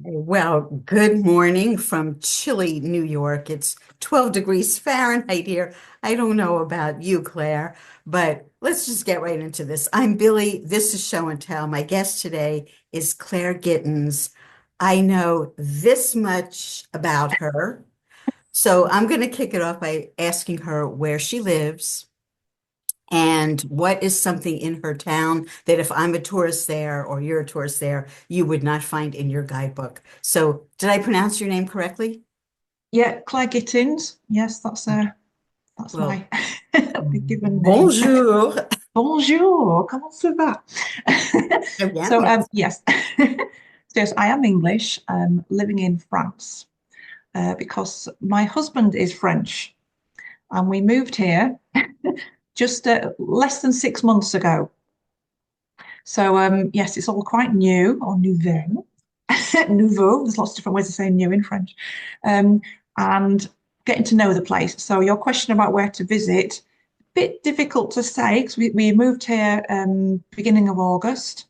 Well, good morning from chilly New York. It's 12 degrees Fahrenheit here. I don't know about you, Claire, but let's just get right into this. I'm Billie. This is Show and Tell. My guest today is Claire Gittins. I know this much about her. So I'm going to kick it off by asking her where she lives and what is something in her town that if I'm a tourist there or you're a tourist there, you would not find in your guidebook. So, did I pronounce your name correctly? Yeah, Claire Gittins. Yes, that's Well, my given name. bonjour. Bonjour, comment ça va? Eh bien, So, merci. yes, yes, I am English, living in France, because my husband is French, and we moved here just less than 6 months ago. So, yes, it's all quite new or nouveau. Nouveau. There's lots of different ways of saying new in French. Um, and getting to know the place. So your question about where to visit, bit difficult to say because we moved here beginning of August,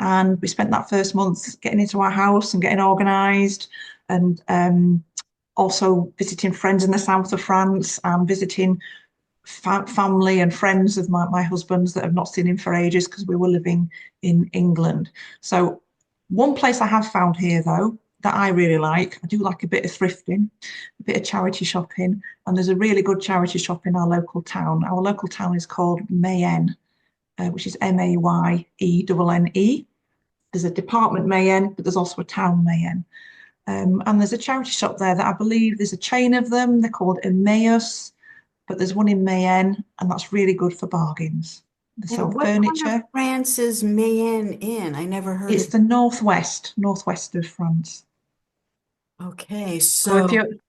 and we spent that first month getting into our house and getting organised, and also visiting friends in the south of France and visiting family and friends of my husband's that have not seen him for ages because we were living in England. So one place I have found here though that I really like, I do like a bit of thrifting, a bit of charity shopping, and there's a really good charity shop in our local town. Our local town is called Mayenne, which is Mayenenne. There's a department Mayenne, but there's also a town Mayenne. And there's a charity shop there that I believe there's a chain of them. They're called Emmaus, but there's one in Mayenne, and that's really good for bargains. They sell And what part of furniture. France is Mayenne in? I never heard It's of. the northwest of France. Okay, So if so you,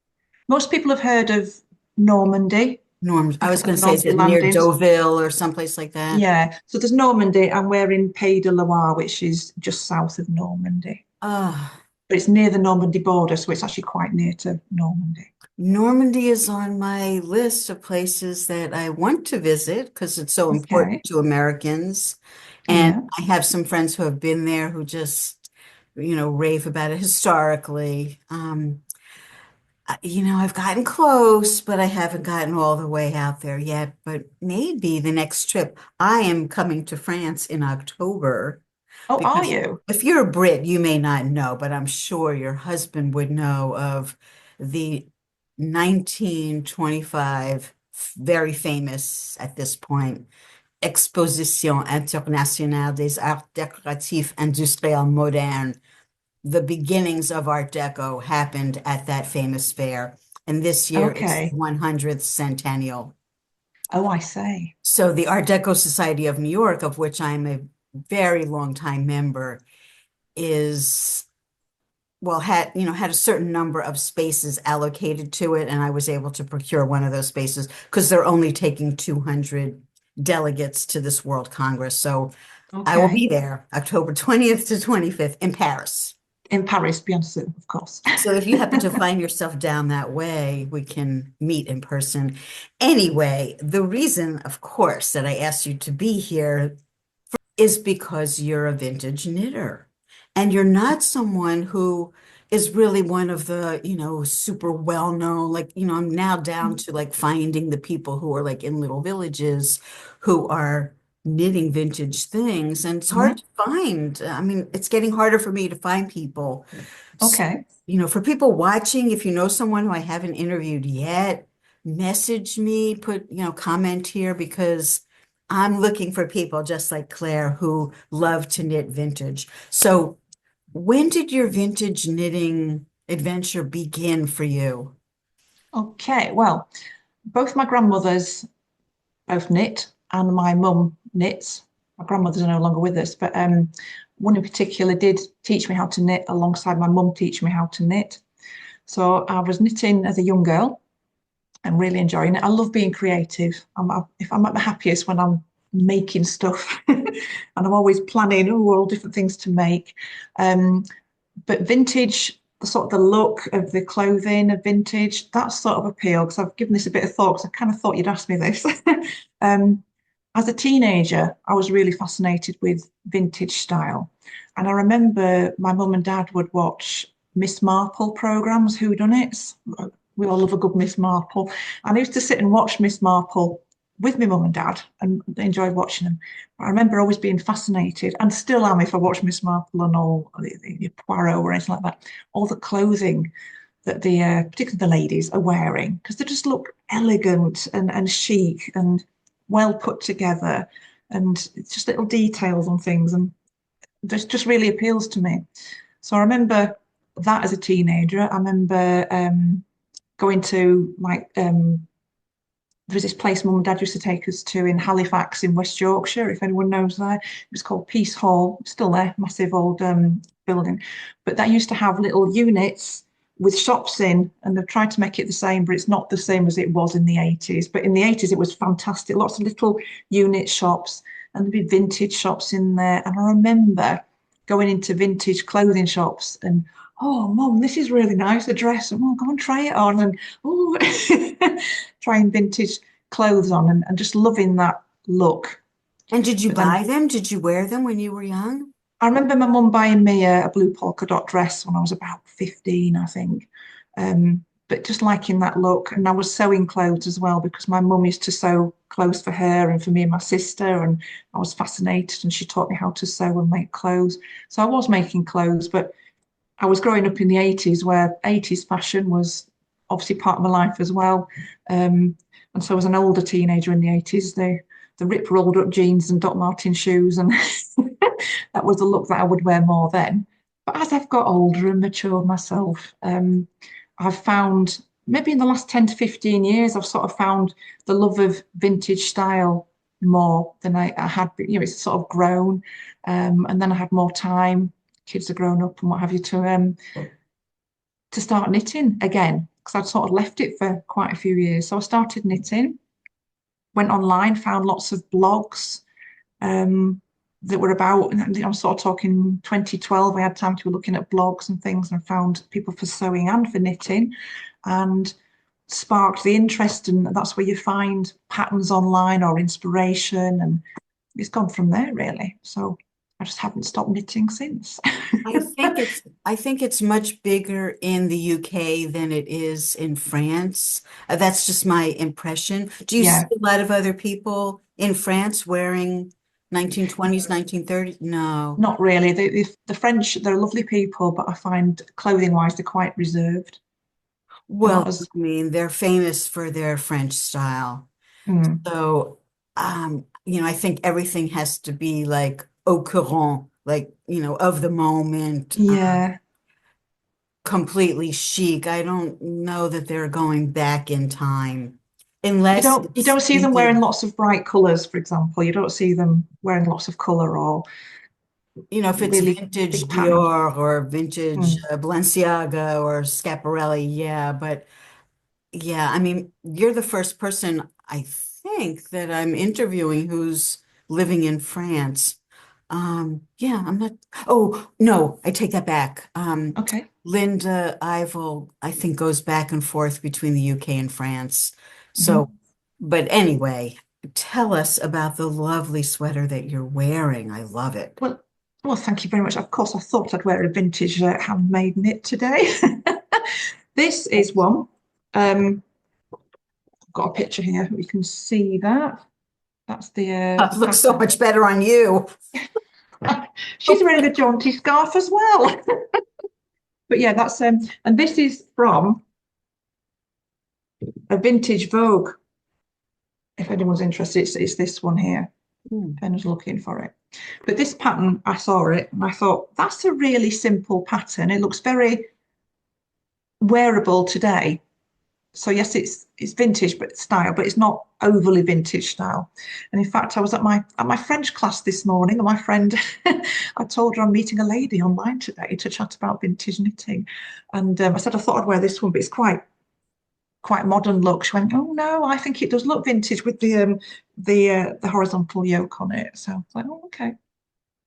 most people have heard of Normandy, Norm, I was before going the to say, is Normandy it near landings. Deauville or someplace like that? Yeah, so there's Normandy, and we're in Pays de Loire, which is just south of Normandy. Ah. But it's near the Normandy border, so it's actually quite near to Normandy. Normandy is on my list of places that I want to visit because it's so important Okay. to Americans. And Yeah. I have some friends who have been there who just, rave about it historically. I've gotten close, but I haven't gotten all the way out there yet. But maybe the next trip, I am coming to France in October Oh, are because you? if you're a Brit, you may not know, but I'm sure your husband would know of the 1925, very famous at this point, Exposition Internationale des Arts Décoratifs Industriels Modernes. The beginnings of Art Deco happened at that famous fair. And this year it's the Okay. 100th centennial. Oh, I say. So the Art Deco Society of New York, of which I'm a very long time member, is had a certain number of spaces allocated to it, and I was able to procure one of those spaces because they're only taking 200 delegates to this World Congress. So I will be Okay. there October 20th to 25th in Paris. In Paris, bien sûr, of course. So if you happen to find yourself down that way, we can meet in person. Anyway, the reason, of course, that I asked you to be here is because you're a vintage knitter and you're not someone who is really one of the, super well known, like, I'm now down to like finding the people who are like in little villages who are knitting vintage things. And it's hard Mhm. to find. I mean, it's getting harder for me to find people. So, Okay. for people watching, if you know someone who I haven't interviewed yet, message me, put, comment here because I'm looking for people just like Claire who love to knit vintage. So, when did your vintage knitting adventure begin for you? Okay. Well, both my grandmothers both knit, and my mum knits. My grandmothers are no longer with us, but one in particular did teach me how to knit alongside my mum teaching me how to knit. So I was knitting as a young girl and really enjoying it. I love being creative. If I'm at my happiest when I'm making stuff, and I'm always planning all different things to make. Um, but vintage, the sort of the look of the clothing of vintage, that's sort of appeal because I've given this a bit of thought because I kind of thought you'd ask me this. um, as a teenager, I was really fascinated with vintage style. And I remember my mum and dad would watch Miss Marple programs, whodunits. We all love a good Miss Marple. And I used to sit and watch Miss Marple with my mum and dad and enjoyed watching them. I remember always being fascinated, and still am if I watch Miss Marple and all the Poirot or anything like that, all the clothing that particularly the ladies are wearing, because they just look elegant and chic and well put together, and it's just little details on things, and this just really appeals to me. So I remember that as a teenager. I remember going to there was this place mum and dad used to take us to in Halifax in West Yorkshire, if anyone knows there. It was called Peace Hall, still there, massive old building. But that used to have little units with shops in, and they've tried to make it the same, but it's not the same as it was in the 80s. But in the 80s, it was fantastic. Lots of little unit shops, and there'd be vintage shops in there. And I remember going into vintage clothing shops and, oh, mum, this is really nice, a dress. And, oh, go and try it on. And, oh, trying vintage clothes on and just loving that look. And did you But then buy them? Did you wear them when you were young? I remember my mum buying me a blue polka dot dress when I was about 15, I think. But just liking that look. And I was sewing clothes as well because my mum used to sew clothes for her and for me and my sister. And I was fascinated, and she taught me how to sew and make clothes. So I was making clothes, but I was growing up in the 80s where 80s fashion was obviously part of my life as well. And so as an older teenager in the 80s, the rip rolled up jeans and Doc Martin shoes, and that was the look that I would wear more then. But as I've got older and matured myself, I've found maybe in the last 10 to 15 years, I've sort of found the love of vintage style more than I had. It's sort of grown. And then I had more time. Kids are grown up and what have you to start knitting again because I'd sort of left it for quite a few years. So I started knitting, went online, found lots of blogs that were about, I'm sort of talking 2012, I had time to be looking at blogs and things and found people for sewing and for knitting and sparked the interest. And that's where you find patterns online or inspiration. And it's gone from there, really. So I just haven't stopped knitting since. I think it's much bigger in the UK than it is in France. That's just my impression. Do you see Yeah, a lot of other people in France wearing 1920s, 1930s? No. not really. The French, they're lovely people, but I find clothing wise, they're quite reserved. They're not Well, as, I mean, they're famous for their French style. mm, So, I think everything has to be like au courant, like, of the moment, yeah. completely chic. I don't know that they're going back in time You unless don't you it's don't see them wearing vintage. lots of bright colours, for example. You don't see them wearing lots of colour or If it's really vintage big pattern. Dior or vintage Mm. Balenciaga or Schiaparelli, yeah, but yeah, I mean, you're the first person I think that I'm interviewing who's living in France. Yeah, I'm not, oh, no, I take that back. Okay. Linda Ivel, I think, goes back and forth between the UK and France. So, Mhm. but anyway, tell us about the lovely sweater that you're wearing. I love it. Well, well, thank you very much. Of course, I thought I'd wear a vintage handmade knit today. This is one. I've got a picture here. You can see that. That's It the looks so pattern. much better on you. She's wearing a jaunty scarf as well. But yeah, that's and this is from a vintage Vogue. If anyone's interested, it's this one here. Hmm. If anyone's looking for it. But this pattern, I saw it and I thought that's a really simple pattern. It looks very wearable today. So yes, it's vintage but style, but it's not overly vintage style. And in fact, I was at my French class this morning, and my friend, I told her I'm meeting a lady online today to chat about vintage knitting, and I said I thought I'd wear this one, but it's quite modern look. She went, "Oh no, I think it does look vintage with the horizontal yoke on it." So I was like, "Oh okay."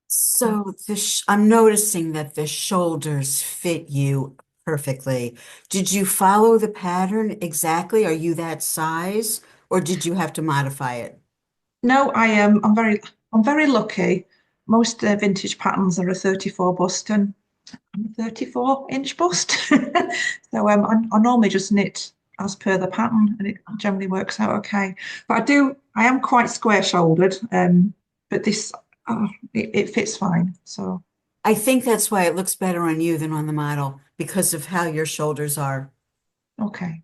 So So I'm noticing that the shoulders fit you perfectly. Did you follow the pattern exactly? Are you that size, or did you have to modify it? no, I am. I'm very lucky. Most vintage patterns are a 34 bust, and I'm a 34-inch bust. So I normally just knit as per the pattern and it generally works out okay. But I am quite square shouldered, but this, it fits fine. So, I think that's why it looks better on you than on the model because of how your shoulders are. okay.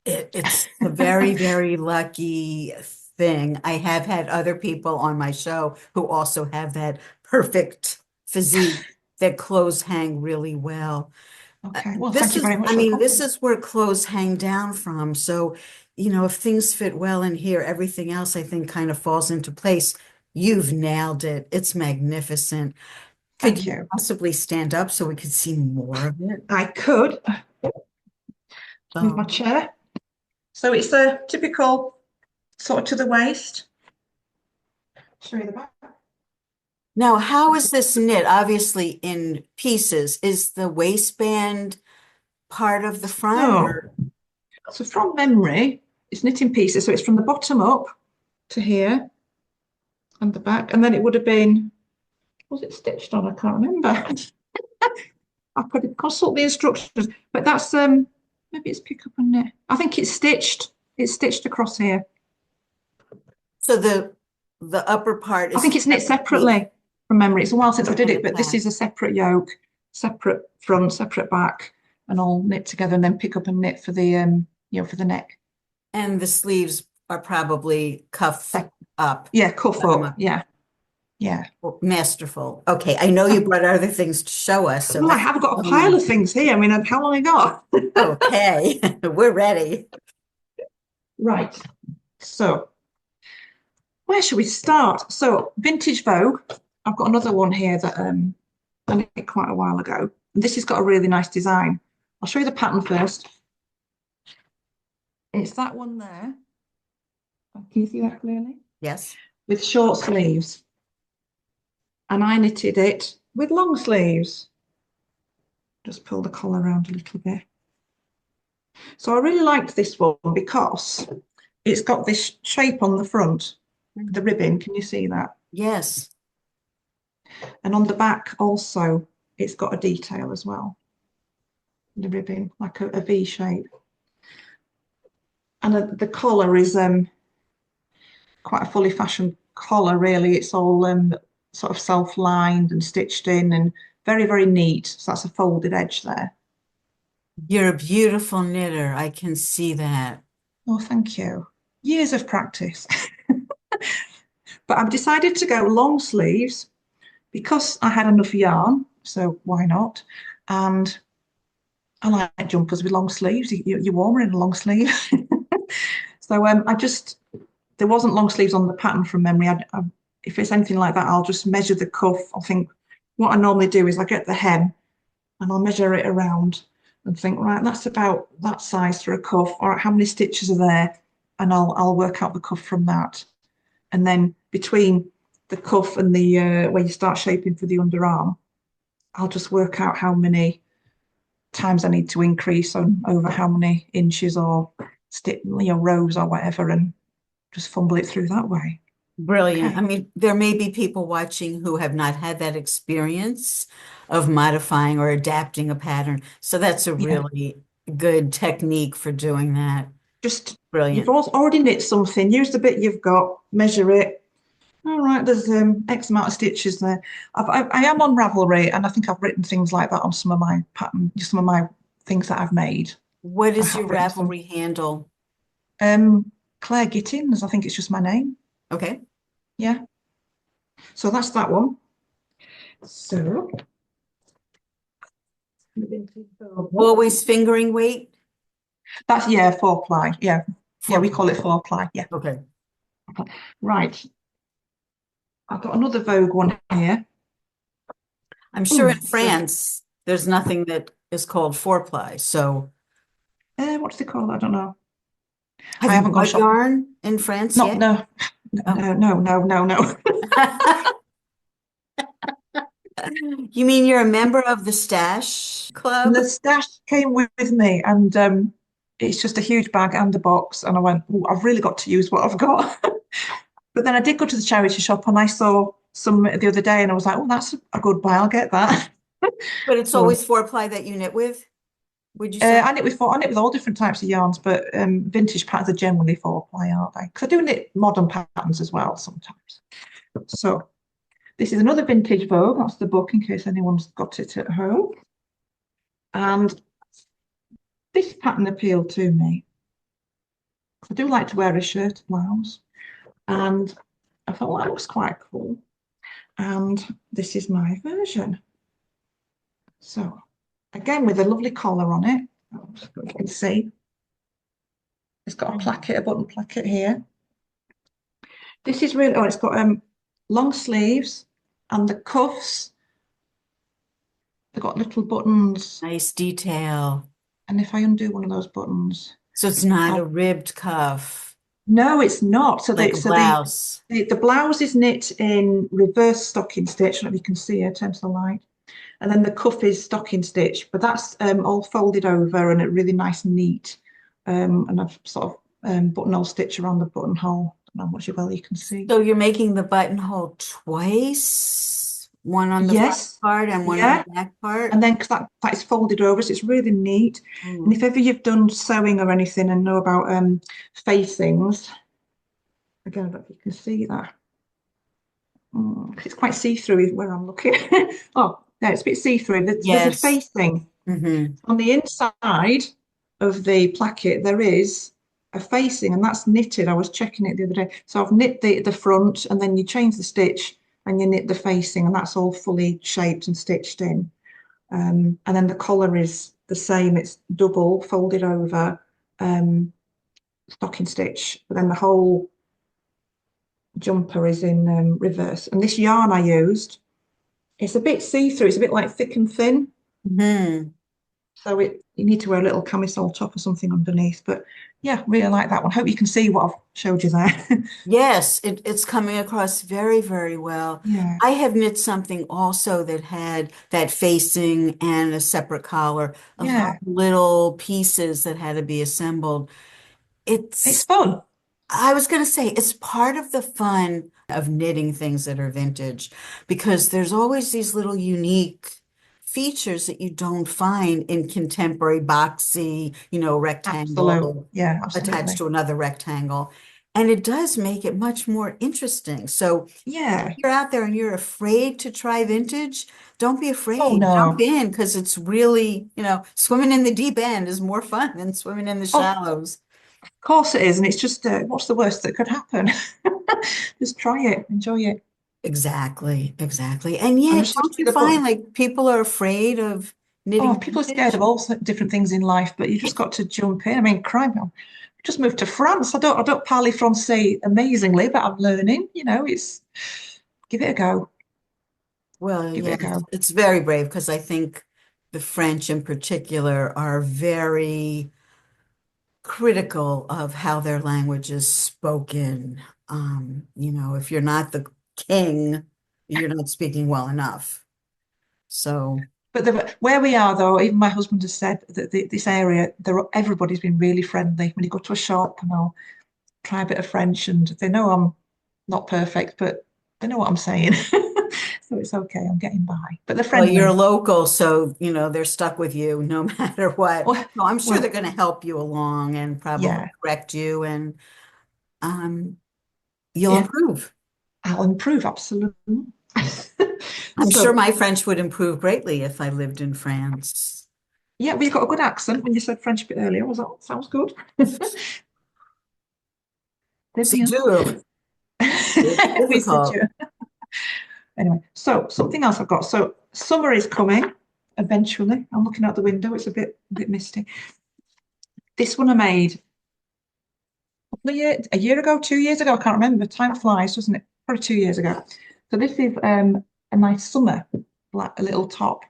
It's a very, very lucky thing. I have had other people on my show who also have that perfect physique that clothes hang really well. Okay. Well, This thank you is, very much I for the mean, this compliment. is where clothes hang down from. So, if things fit well in here, everything else I think kind of falls into place. You've nailed it. It's magnificent. Could Thank you you. possibly stand up so we could see more of it? I could move my Um, chair. So it's a typical sort of to the waist. Show you the back. Now, how is this knit? Obviously in pieces. Is the waistband part of the front So, or? so from memory, it's knit in pieces. So it's from the bottom up to here and the back. And then it would have been, was it stitched on? I can't remember. I could consult the instructions, but that's maybe it's pick up and knit. I think it's stitched. It's stitched across here. So the upper part I is think it's knit separately separately from memory. It's a while since I did and it, but this attached. is a separate yoke, separate front, separate back, and all knit together, and then pick up and knit for the for the neck. And the sleeves are probably cuff up. Yeah, cuff Bottom up. up. Yeah, yeah. Masterful. Okay, I know you brought other things to show us, so Well, I let's have got a show pile me. of things here. I mean, how long I got? Okay, we're ready. Right. So, where should we start? So, vintage Vogue. I've got another one here that I knit quite a while ago. And this has got a really nice design. I'll show you the pattern first. It's that one there. Can you see that clearly? Yes. With short sleeves. And I knitted it with long sleeves. Just pull the collar around a little bit. So I really liked this one because it's got this shape on the front, the ribbon. Can you see that? Yes. And on the back also, it's got a detail as well. The ribbon, like a V shape. And the collar is quite a fully fashioned collar, really. It's all sort of self-lined and stitched in and very, very neat. So that's a folded edge there. You're a beautiful knitter. I can see that. Oh, thank you. Years of practice. But I've decided to go long sleeves because I had enough yarn, so why not? And I like jumpers with long sleeves. You're warmer in a long sleeve. So there wasn't long sleeves on the pattern from memory. If it's anything like that, I'll just measure the cuff. I think what I normally do is I get the hem and I'll measure it around and think, right, that's about that size for a cuff. All right, how many stitches are there? And I'll work out the cuff from that. And then between the cuff and the where you start shaping for the underarm, I'll just work out how many times I need to increase on over how many inches or rows or whatever, and just fumble it through that way. Brilliant. I Okay. mean, there may be people watching who have not had that experience of modifying or adapting a pattern. So that's a Yeah. really good technique for doing that. Just you've Brilliant. already knit something, use the bit you've got, measure it. All right, there's X amount of stitches there. I am on Ravelry, and I think I've written things like that on some of my some of my things that I've made. What I is your have written some. Ravelry handle? Claire Gittins, I think it's just my name. Okay. Yeah. So that's that one. So Always fingering weight? that's yeah, 4-ply. Yeah. Yeah, Four. we call it 4-ply. Yeah. Okay. Right. I've got another Vogue one here. I'm sure in Ooh, so France, there's nothing that is called four ply. So what do they call that? I don't know. have I you haven't gone bought shopping. yarn in France No, yet? no, Oh. no. You mean you're a member of the Stash And Club? the stash came with me, and it's just a huge bag and a box. And I went, oh, I've really got to use what I've got. But then I did go to the charity shop, and I saw some the other day, and I was like, oh, that's a good buy. I'll get that. But it's So always four ply that you knit with, would you say? I knit with all different types of yarns, but vintage patterns are generally 4 ply, aren't they? Because I do knit modern patterns as well sometimes. So this is another vintage Vogue. That's the book in case anyone's got it at home. And this pattern appealed to me. I do like to wear a shirt blouse. And I thought, well, that looks quite cool. And this is my version. So again, with a lovely collar on it. You can see it's got a placket, a button placket here. This is really, oh, it's got long sleeves and the cuffs. They've got little buttons. Nice detail. And if I undo one of those buttons, So it's not a I'll, ribbed cuff, no, it's not. So like a blouse. the blouse is knit in reverse stocking stitch. I don't know if you can see it, turn to the light. And then the cuff is stocking stitch, but that's all folded over and it really nice and neat. And I've sort of buttonhole stitch around the buttonhole. I don't know how much well you can see. So you're making the buttonhole twice, one on the front Yes, part and one on yeah. the back part. And then because that is folded over, so it's really neat. And Mm. if ever you've done sewing or anything and know about facings, again, I don't know if you can see that. It's quite see-through where I'm looking. Oh, no, it's a bit see-through. There's a Yes. facing. Hmm. On the inside of the placket, there is a facing, and that's knitted. I was checking it the other day. So I've knit the front, and then you change the stitch, and you knit the facing, and that's all fully shaped and stitched in. And then the collar is the same. It's double folded over, stocking stitch, but then the whole jumper is in reverse. And this yarn I used, it's a bit see-through. It's a bit like thick and thin. Hmm. So you need to wear a little camisole top or something underneath. But yeah, really like that one. Hope you can see what I've showed you there. Yes, it's coming across very, very well. Yeah, I have knit something also that had that facing and a separate collar, a lot yeah. of little pieces that had to be assembled. It's It's fun. I was going to say it's part of the fun of knitting things that are vintage because there's always these little unique features that you don't find in contemporary boxy, Absolute. rectangle Yeah, attached absolutely. to another rectangle. And it does make it much more interesting. So if Yeah. you're out there and you're afraid to try vintage, don't be Oh afraid. Jump no. in because it's really, swimming in the deep end is more fun than swimming in the Oh, shallows. of course it is. And it's just what's the worst that could happen? Just try it, enjoy it. Exactly, exactly. And And yet, just don't you with a button. find like people are afraid of Oh, knitting people are scared vintage? of all different things in life, but you just got to jump in. I mean, crime. I just moved to France. I don't parler français amazingly, but I'm learning. It's give it a go. Well, Give it yeah, a go. it's very brave because I think the French in particular are very critical of how their language is spoken. If you're not the king, you're not speaking well enough. So, But where we are, though, even my husband has said that this area, everybody's been really friendly. When you go to a shop, and I'll try a bit of French, and they know I'm not perfect, but they know what I'm saying. So it's okay. I'm getting by. But they're well, you're friendly. local, so they're stuck with you no matter what. Well, So I'm sure they're well, going to help you along and probably yeah, correct you, and um, you'll yeah. improve. I'll improve, absolutely. I'm sure So, my French would improve greatly if I lived in France. yeah, well, you've got a good accent when you said French a bit earlier. Was that sounds good? Très C'est bien. dur. It's We said difficult. you. Anyway, so something else I've got. So summer is coming eventually. I'm looking out the window. It's a bit misty. This one I made a year ago, 2 years ago. I can't remember. Time flies, doesn't it? Probably 2 years ago. So this is a nice summer, like a little top.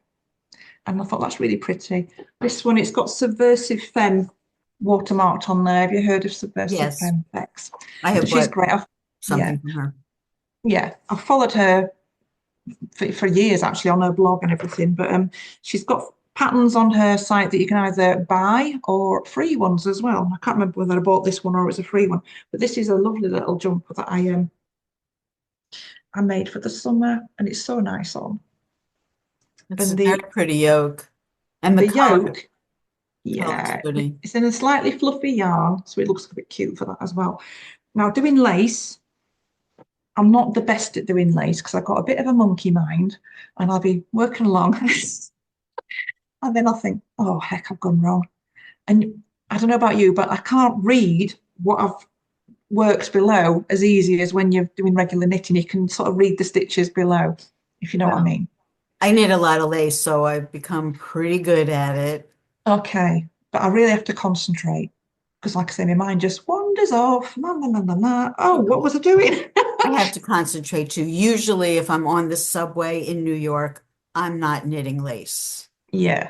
And I thought that's really pretty. This one, it's got Subversive Femme watermarked on there. Have you heard of Subversive Yes, Femme Bex? I So have she's bought great. Yeah, something from her. yeah. I've followed her for years actually on her blog and everything. But she's got patterns on her site that you can either buy or free ones as well. I can't remember whether I bought this one or it was a free one. But this is a lovely little jumper that I made for the summer, and it's so nice on. It's a And very pretty yoke. And the the color, yoke, color's yeah, pretty. it's in a slightly fluffy yarn, so it looks a bit cute for that as well. Now, doing lace, I'm not the best at doing lace because I've got a bit of a monkey mind, and I'll be working along, and then I'll think, oh heck, I've gone wrong. And I don't know about you, but I can't read what I've worked below as easy as when you're doing regular knitting. You can sort of read the stitches below, if you know what I Well, mean. I knit a lot of lace, so I've become pretty good at it. Okay, but I really have to concentrate because, like I say, my mind just wanders off. Na, na, na, na, na. Oh, what was I doing? I have to concentrate too. Usually, if I'm on the subway in New York, I'm not knitting lace. Yeah,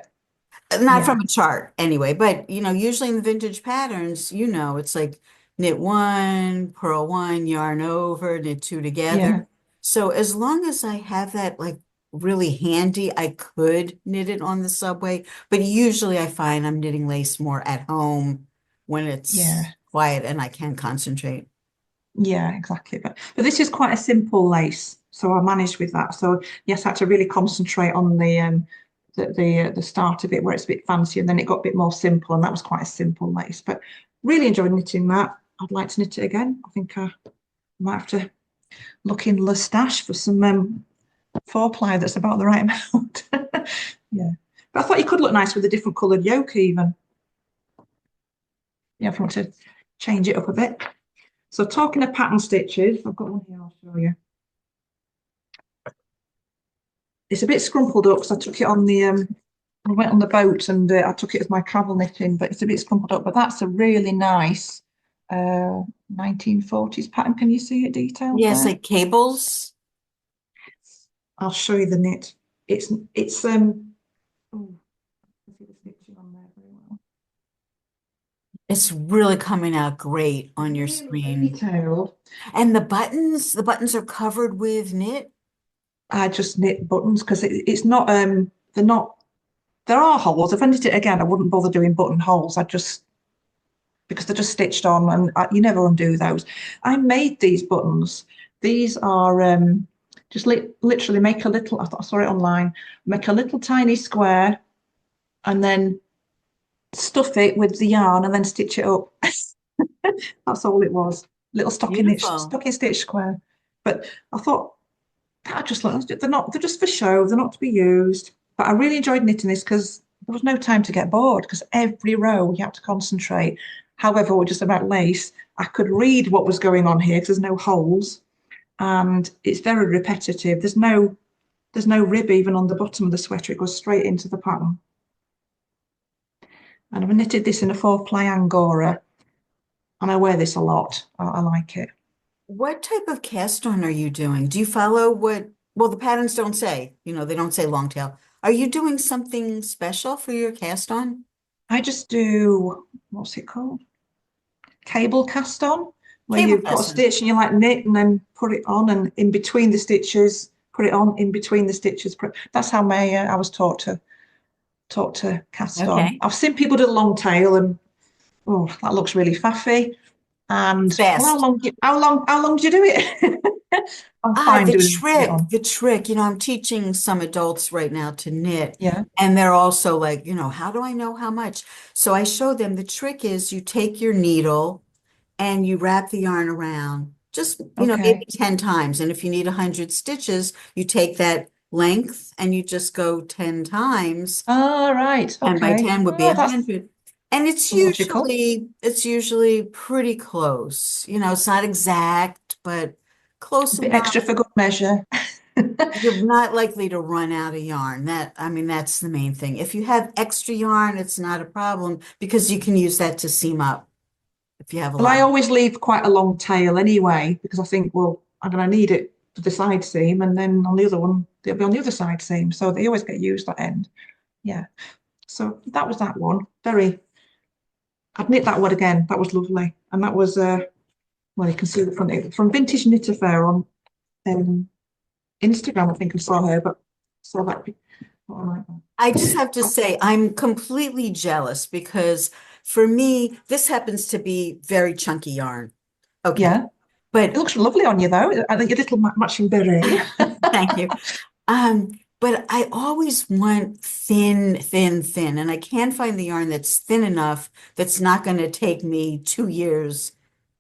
Not yeah, from a chart anyway, but usually in the vintage patterns, it's like knit one, purl one, yarn over, knit two together. yeah, So as long as I have that like really handy, I could knit it on the subway, but usually I find I'm knitting lace more at home when it's yeah, quiet and I can concentrate. yeah, exactly. But this is quite a simple lace, so I managed with that. So yes, I had to really concentrate on the start of it where it's a bit fancy, and then it got a bit more simple, and that was quite a simple lace. But really enjoyed knitting that. I'd like to knit it again. I think I might have to look in Le Stash for some four ply that's about the right amount. Yeah. But I thought you could look nice with a different coloured yoke even. Yeah, if you want to change it up a bit. So talking of pattern stitches, I've got one here I'll show you. It's a bit scrumpled up because I took it on I went on the boat and I took it as my travel knitting, but it's a bit scrumpled up. But that's a really nice 1940s pattern. Can you see it detailed Yes, there? like cables. I'll show you the knit. It's oh, I see the stitching on there very well. It's really coming out great on your Really screen. detailed. And the buttons are covered with knit. I just knit buttons because it's not they're not there are holes. If I knit it again, I wouldn't bother doing buttonholes. I just because they're just stitched on and you never undo those. I made these buttons. These are just literally make a little. I saw it online. Make a little tiny square and then stuff it with the yarn and then stitch it up. That's all it was. Little Beautiful. stocking stitch square. But I thought I just like they're just for show, they're not to be used. But I really enjoyed knitting this because there was no time to get bored because every row you had to concentrate. However, we're just about lace. I could read what was going on here because there's no holes and it's very repetitive. There's no rib even on the bottom of the sweater. It goes straight into the pattern. And I've knitted this in a 4-ply Angora and I wear this a lot. I like it. What type of cast on are you doing? Do you follow well, the patterns don't say, they don't say long tail. Are you doing something special for your cast on? I just do, what's it called? Cable cast on, where Cable you put a cast on. stitch and you like knit and then put it on and in between the stitches, put it on in between the stitches. That's how I was taught to cast on. Okay. I've seen people do the long tail and oh, that looks really faffy. It's And well, fast. how long do you do it? I'm Ah, fine the doing it with it trick, on. the trick, I'm teaching some adults right now to knit, Yeah. and they're also like, how do I know how much? So I show them the trick is you take your needle and you wrap the yarn around just, maybe Okay. 10 times. And if you need 100 stitches, you take that length and you just go 10 times. All right. 10 by Okay. 10 would be Oh, that's 100. And it's logical. usually it's usually pretty close. It's not exact, but A close bit extra enough. for good measure. You're not likely to run out of yarn. I mean, that's the main thing. If you have extra yarn, it's not a problem because you can use that to seam up if you have a Well, I lot. always leave quite a long tail anyway, because I think, well, I'm going to need it for the side seam, and then on the other one, they'll be on the other side seam. So they always get used that end. Yeah. So that was that one. I'd knit that one again. That was lovely. And that was, well, you can see the front of it from Vintage Knit Affair on um, Instagram, I think I saw her, but saw that. Oh, I like that. I just have to say, I'm completely jealous because for me, this happens to be very chunky yarn. Okay. Yeah. It But looks lovely on you, though. I think your little matching beret. thank you. Um, but I always want thin, thin, thin, and I can't find the yarn that's thin enough that's not going to take me 2 years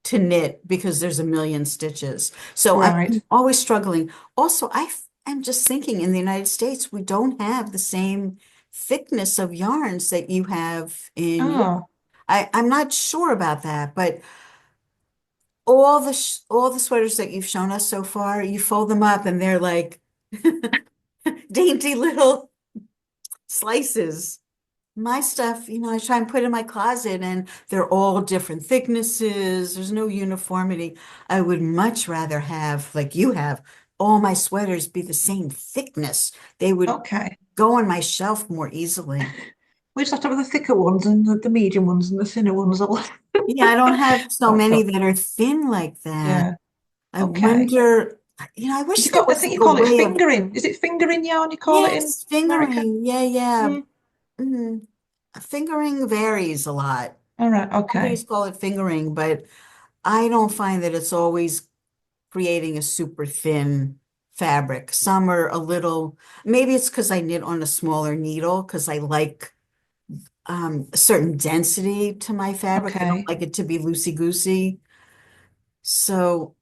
to knit because there's a million stitches. So I'm Right. always struggling. Also, am just thinking in the United States, we don't have the same thickness of yarns that you have in Europe. Oh, I'm not sure about that, but all the sweaters that you've shown us so far, you fold them up and they're like dainty little slices. My stuff, I try and put in my closet and they're all different thicknesses. There's no uniformity. I would much rather have, like you have, all my sweaters be the same thickness. They would okay. go on my shelf more easily. We just have to have the thicker ones and the medium ones and the thinner ones. All. Yeah, I don't have so What's many up? that are thin like that. Yeah. I Okay. wonder, I Because wish you there got, I was think like you a call it way of, fingering. Is it fingering yarn you call it in yes, America? fingering. Yeah, yeah. Mm. Mm. Fingering varies a lot. All right. Companies Okay. call it fingering, but I don't find that it's always creating a super thin fabric. Some are a little, maybe it's because I knit on a smaller needle because I like a certain density to my fabric. I don't Okay. like it to be loosey-goosey. So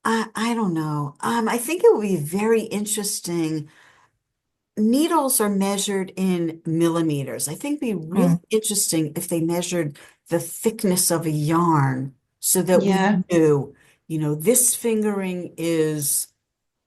I don't know. I think it would be very interesting. Needles are measured in millimeters. I think it'd be really Mm. interesting if they measured the thickness of a yarn so that we Yeah. knew, this fingering is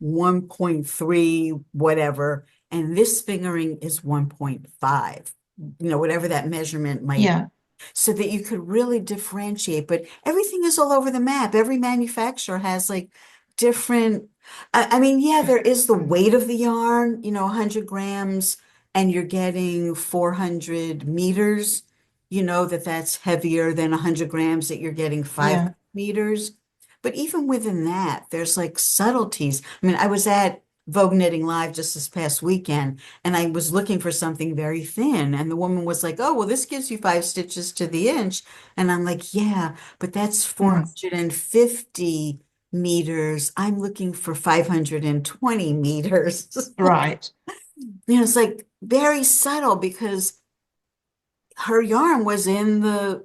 1.3 whatever, and this fingering is 1.5, whatever that measurement might, Yeah. so that you could really differentiate. But everything is all over the map. Every manufacturer has like different, I mean, yeah, there is the weight of the yarn, 100 grams, and you're getting 400 meters, that's heavier than 100 grams that you're getting 5 Yeah. meters. But even within that, there's like subtleties. I mean, I was at Vogue Knitting Live just this past weekend, and I was looking for something very thin. And the woman was like, "Oh, well, this gives you 5 stitches to the inch." And I'm like, "Yeah, but that's Mm. 450 meters. I'm looking for 520 meters." Right. It's like very subtle because her yarn was in the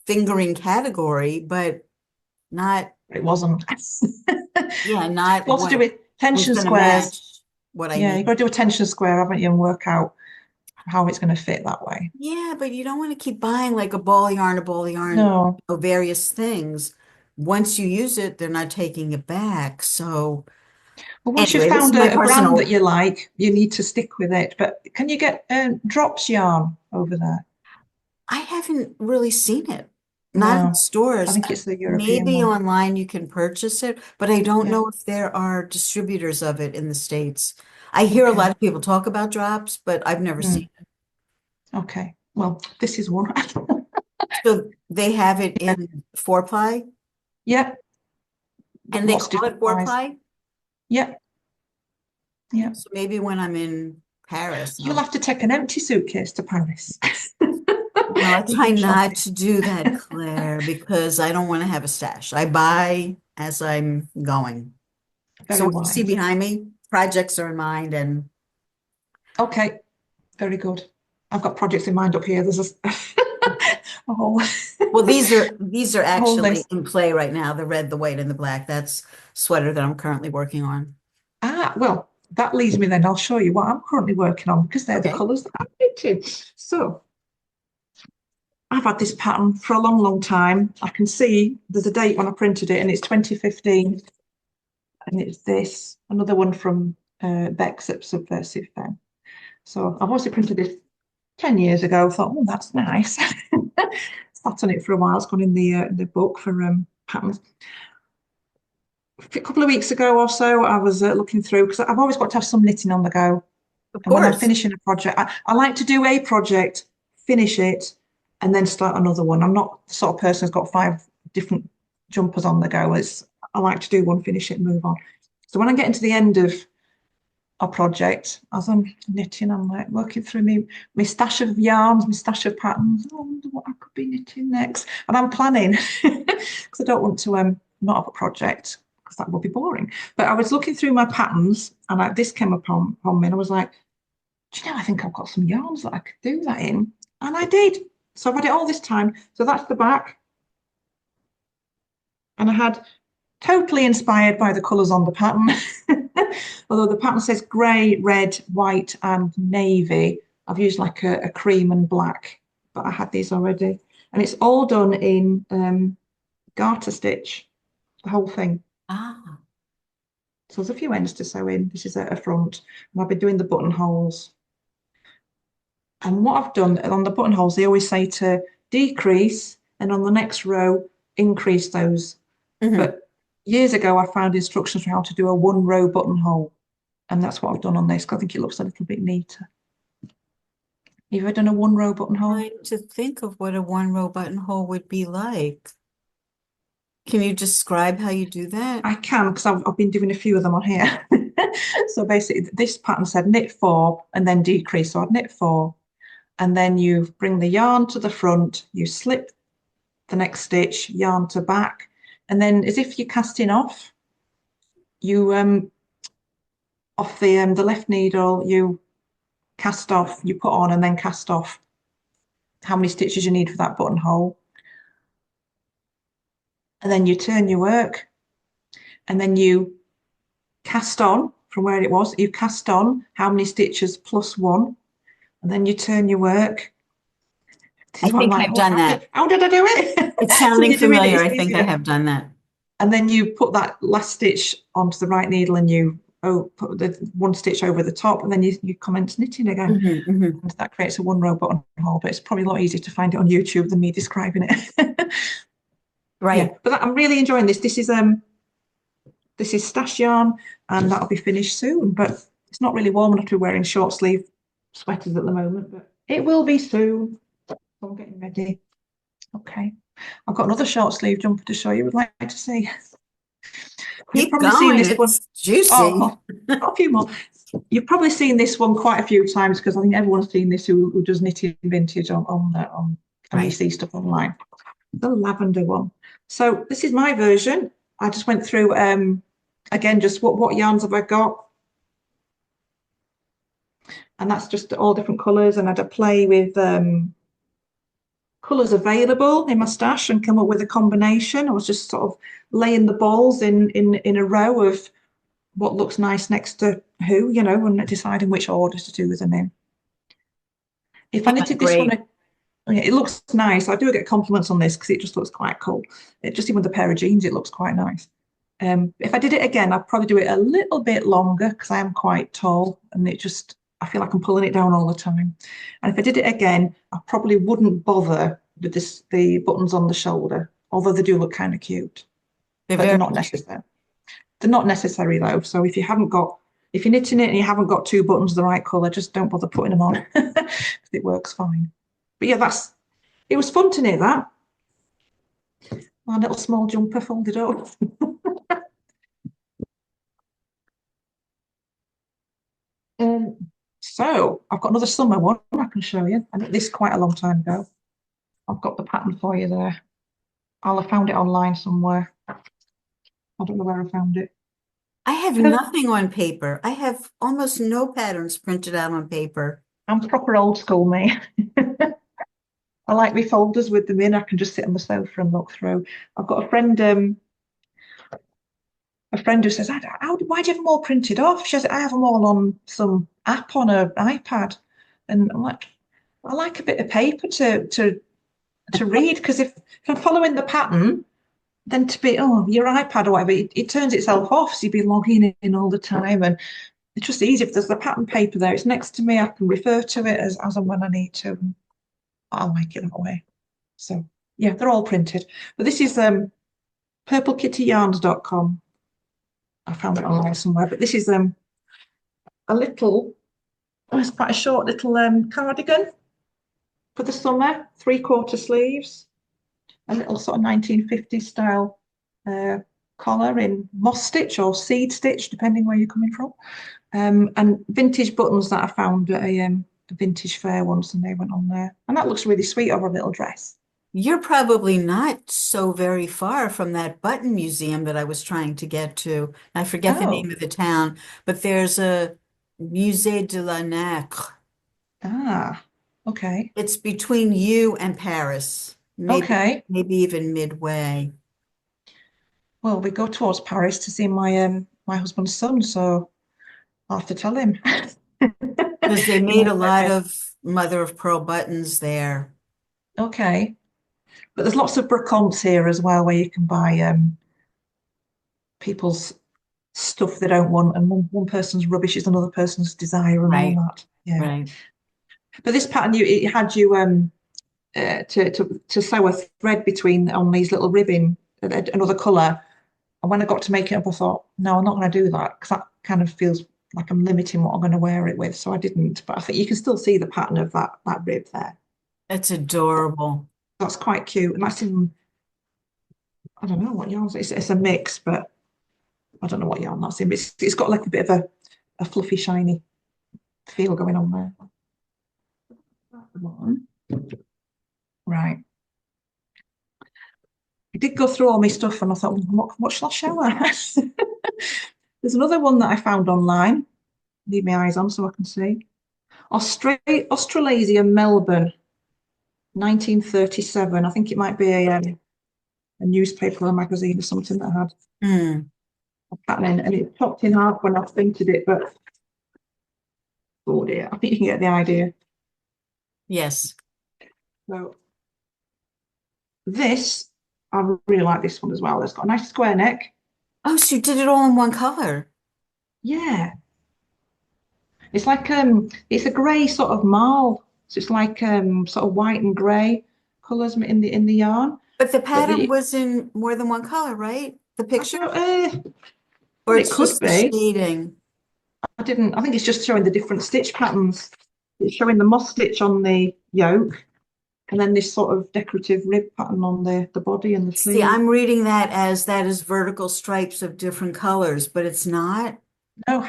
fingering category, but not, It wasn't. yeah, not Got to do what with was tension going to squares. match what I Yeah, need. you've got to do a tension square, haven't you, and work out how it's going to fit that way. Yeah, but you don't want to keep buying like a ball of yarn, No. various things. Once you use it, they're not taking it back. So But once you've anyway, this is found my a brand that personal. you like, you need to stick with it. But can you get drops yarn over there? I haven't really seen it, not in No. I stores. think it's the European Maybe one. online you can purchase it, but I don't Yeah. know if there are distributors of it in the States. I hear a lot Okay. of people talk about drops, but I've never seen Mm. it. Okay. Well, this is one. So they have it in four ply, Yeah. and they Lots of call different it four size. ply. Yeah. Yeah. So maybe when I'm in Paris, You'll have to take an empty suitcase to Paris. I You try go not shopping. to do that, Claire, because I don't want to have a stash. I buy as I'm going. So Very what you see wise. behind me, projects are in mind, and Okay. Very good. I've got projects in mind up here. There's a whole, well, these are a whole actually list. in play right now. The red, the white, and the black. That's sweater that I'm currently working on. Well, that leads me then. I'll show you what I'm currently working on because they're the Okay. colours that I'm knitting. So I've had this pattern for a long, long time. I can see there's a date when I printed it and it's 2015. And it's this, another one from Beck's at Subversive Pen. So I've obviously printed this 10 years ago. I thought, oh, that's nice. Sat on it for a while. It's gone in the book for patterns. A couple of weeks ago or so, I was looking through because I've always got to have some knitting on the go. Of And when I'm course. finishing a project, I like to do a project, finish it, and then start another one. I'm not the sort of person who's got 5 different jumpers on the go. I like to do one, finish it, and move on. So when I get into the end of a project, as I'm knitting, I'm like working through my stash of yarns, my stash of patterns. Oh, I wonder what I could be knitting next. And I'm planning because I don't want to not have a project because that would be boring. But I was looking through my patterns and this came upon me and I was like, do you know, I think I've got some yarns that I could do that in. And I did. So I've had it all this time. So that's the back. And I had totally inspired by the colours on the pattern. Although the pattern says grey, red, white and navy. I've used like a cream and black, but I had these already. And it's all done in garter stitch, the whole thing. Ah. So there's a few ends to sew in. This is a front. And I've been doing the buttonholes. And what I've done on the buttonholes, they always say to decrease and on the next row, increase those. Mhm. But years ago, I found instructions for how to do a 1-row buttonhole. And that's what I've done on this, because I think it looks a little bit neater. Have you ever done a 1-row buttonhole? Trying to think of what a 1-row buttonhole would be like. Can you describe how you do that? I can, because I've been doing a few of them on here. So basically, this pattern said knit 4 and then decrease. So I'd knit 4, and then you bring the yarn to the front, you slip the next stitch, yarn to back, and then as if you're casting off, you off the left needle, you cast off, you put on and then cast off how many stitches you need for that buttonhole. And then you turn your work, and then you cast on from where it was, you cast on how many stitches plus 1, and then you turn your work. I This is what I'm think like, I've oh, done that. how did I do it? It's So sounding you're doing it, familiar. it's I think I easier. have done that. And then you put that last stitch onto the right needle and you put the one stitch over the top, and then you commence knitting again. Mhm. And that creates a 1-row buttonhole, but it's probably a lot easier to find it on YouTube than me describing it. Yeah, Right. but I'm really enjoying this. This is stash yarn, and that'll be finished soon. But it's not really warm enough to be wearing short sleeve sweaters at the moment, but it will be soon. So I'm getting ready. Okay, I've got another short sleeve jumper to show you. Would like to see. You've Keep probably seen going. this one. It's juicy. Oh, got a few more. You've probably seen this one quite a few times, because I think everyone's seen this who does knitting vintage on and you Right. see stuff online. The lavender one. So this is my version. I just went through again, just what yarns have I got, and that's just all different colours. And I had to play with colours available in my stash and come up with a combination. I was just sort of laying the balls in a row of what looks nice next to who, you know, and deciding which order to do them in. If I Yeah, knitted this one, great. it looks nice. I do get compliments on this because it just looks quite cool. It just even with a pair of jeans, it looks quite nice. If I did it again, I'd probably do it a little bit longer because I am quite tall, and I feel like I'm pulling it down all the time. And if I did it again, I probably wouldn't bother with the buttons on the shoulder, although they do look kind of cute, They're but they're very not cute. necessary. They're not necessary though. So if you're knitting it and you haven't got 2 buttons the right colour, just don't bother putting them on. It works fine. But yeah, it was fun to knit that. My little small jumper folded up. Um, so I've got another summer one I can show you. I knit this quite a long time ago. I've got the pattern for you there. I'll have found it online somewhere. I don't know where I found it. I have nothing on paper. I have almost no patterns printed out on paper. I'm proper old school, me. I like my folders with them in. I can just sit on the sofa and look through. I've got a friend who says, why do you have them all printed off? She says, I have them all on some app on an iPad. And I'm like, I like a bit of paper to read, because if I'm following the pattern, then to be, your iPad or whatever, it turns itself off. So you'd be logging in all the time. And it's just easy. If there's the pattern paper there, it's next to me. I can refer to it as and when I need to. I like it that way. So yeah, they're all printed. But this is purplekittyarns.com. I found it online somewhere. But this is it's quite a short little cardigan for the summer, 3/4 sleeves, a little sort of 1950s style collar in moss stitch or seed stitch, depending where you're coming from. And vintage buttons that I found at a vintage fair once, and they went on there. And that looks really sweet over a little dress. You're probably not so very far from that button museum that I was trying to get to. I forget the name Oh, of the town, but there's a Musée de la Nacre. ah, okay. It's between you and Paris, Okay. maybe even midway. Well, we go towards Paris to see my husband's son, so I'll have to tell him. Because they He made a might like lot it. of mother of pearl buttons there. Okay. But there's lots of brocantes here as well, where you can buy people's stuff they don't want, and one person's rubbish is another person's desire and all Right, that. Yeah. right. But this pattern, it had you to sew a thread between on these little ribbon, another colour. And when I got to make it up, I thought, no, I'm not going to do that because that kind of feels like I'm limiting what I'm going to wear it with. So I didn't. But I think you can still see the pattern of that rib there. It's adorable. That's quite cute. And that's in, I don't know what yarn. It's a mix, but I don't know what yarn that's in. But it's got like a bit of a fluffy, shiny feel going on there. That one. Right. I did go through all my stuff and I thought, what shall I show her? There's another one that I found online. Leave my eyes on so I can see. Australasia, Melbourne, 1937. I think it might be a newspaper or a magazine or something that had Hmm. a pattern in, and it chopped in half when I printed it, but oh dear, I think you can get the idea. Yes. So this, I really like this one as well. It's got a nice square neck. Oh, so you did it all in one color. Yeah, it's a grey sort of marl. So it's like sort of white and grey colours in the yarn. But the But pattern the was in more than one color, right? The I picture? don't Or well it it's could just the be. shading? I think it's just showing the different stitch patterns. It's showing the moss stitch on the yoke and then this sort of decorative rib pattern on the body and the See, sleeve. I'm reading that as that is vertical stripes of different colors, but it's not. No.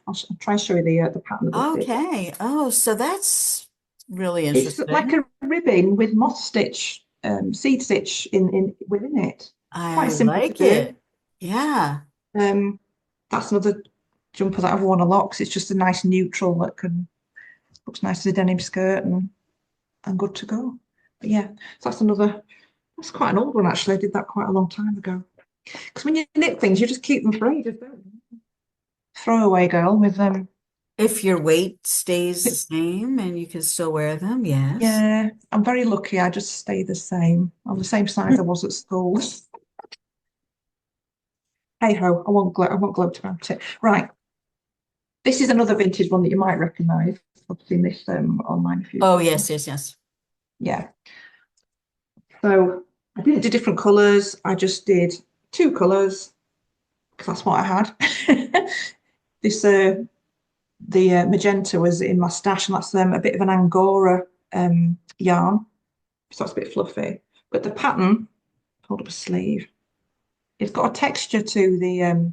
I'll try and show you the pattern of the stitch. Okay. Oh, so that's really It's like interesting. a ribbing with moss stitch, seed stitch in within it. I Quite simple to like do. it. Yeah. Um, that's another jumper that I've worn a lot 'cause it's just a nice neutral that can looks nice as a denim skirt and good to go. But yeah, so that's quite an old one actually. I did that quite a long time ago. Because when you knit things, you just keep them free, just don't you? Throwaway girl with If your weight stays the same and you can still wear them, yes. yeah, I'm very lucky. I just stay the same. I'm the same size I was at school. Hey ho, I won't gloat about it. Right. This is another vintage one that you might recognise. I've seen this online a few Oh, yes, times. yes, yes. Yeah. So I didn't do different colours. I just did two colours because that's what I had. This the magenta was in my stash, and that's a bit of an Angora yarn, so it's a bit fluffy. But the pattern, hold up a sleeve. It's got a texture to the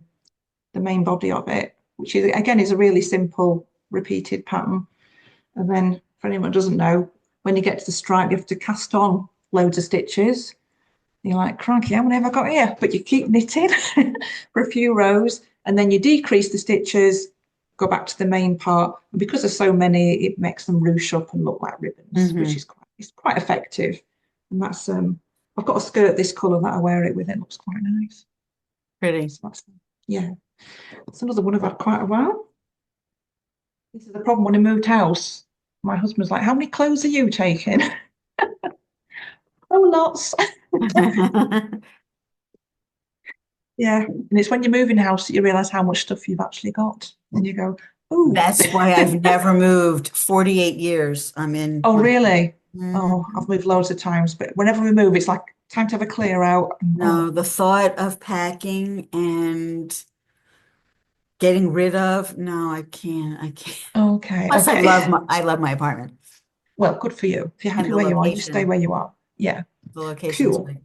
main body of it, which is again is a really simple repeated pattern. And then, for anyone who doesn't know, when you get to the stripe, you have to cast on loads of stitches. You're like, crikey, how many have I got here? But you keep knitting for a few rows, and then you decrease the stitches, go back to the main part. And because there's so many, it makes them ruche up and look like ribbons, which Hmm. is quite effective. And that's I've got a skirt this colour that I wear it with. It looks quite nice. Pretty. So that's yeah. That's another one I've had quite a while. This is the problem when I moved house. My husband's like, how many clothes are you taking? Oh, lots. Yeah. And it's when you move in house that you realise how much stuff you've actually got. And you go, oh, That's why I've never moved. 48 years I'm in oh, my. really? Oh, Mhm. I've moved loads of times, but whenever we move, it's like time to have a clear out. And, oh, No, the thought of packing and getting rid of, no, I can't. I can't. okay, Plus, okay. I love my apartment Well, good for you. If you're and happy where you are, you stay where you are. Yeah, the location's cool. great.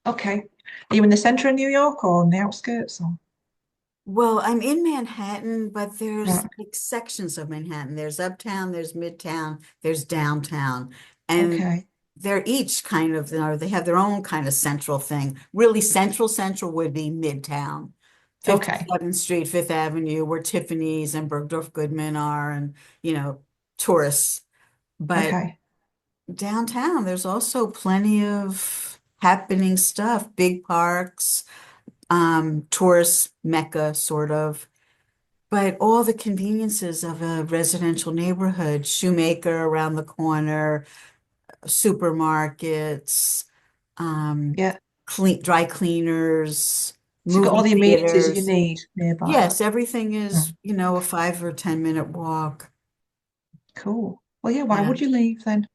Okay. Are you in the centre of New York or on the outskirts? Or Well, I'm in Manhattan, but there's right. like sections of Manhattan. There's uptown, there's midtown, there's downtown. And Okay. they're each kind of, they have their own kind of central thing. Really central would be Midtown, Okay. 57th Street, Fifth Avenue, where Tiffany's and Bergdorf Goodman are, and, tourists. But Okay. downtown, there's also plenty of happening stuff, big parks, tourist mecca, sort of. But all the conveniences of a residential neighborhood, shoemaker around the corner, supermarkets, um, Yeah. dry cleaners, So you've got all movie the amenities you theaters. need nearby. Yes, everything is, Mm. a 5 or 10 minute walk. Cool. Well, yeah, why Yeah. would you leave then?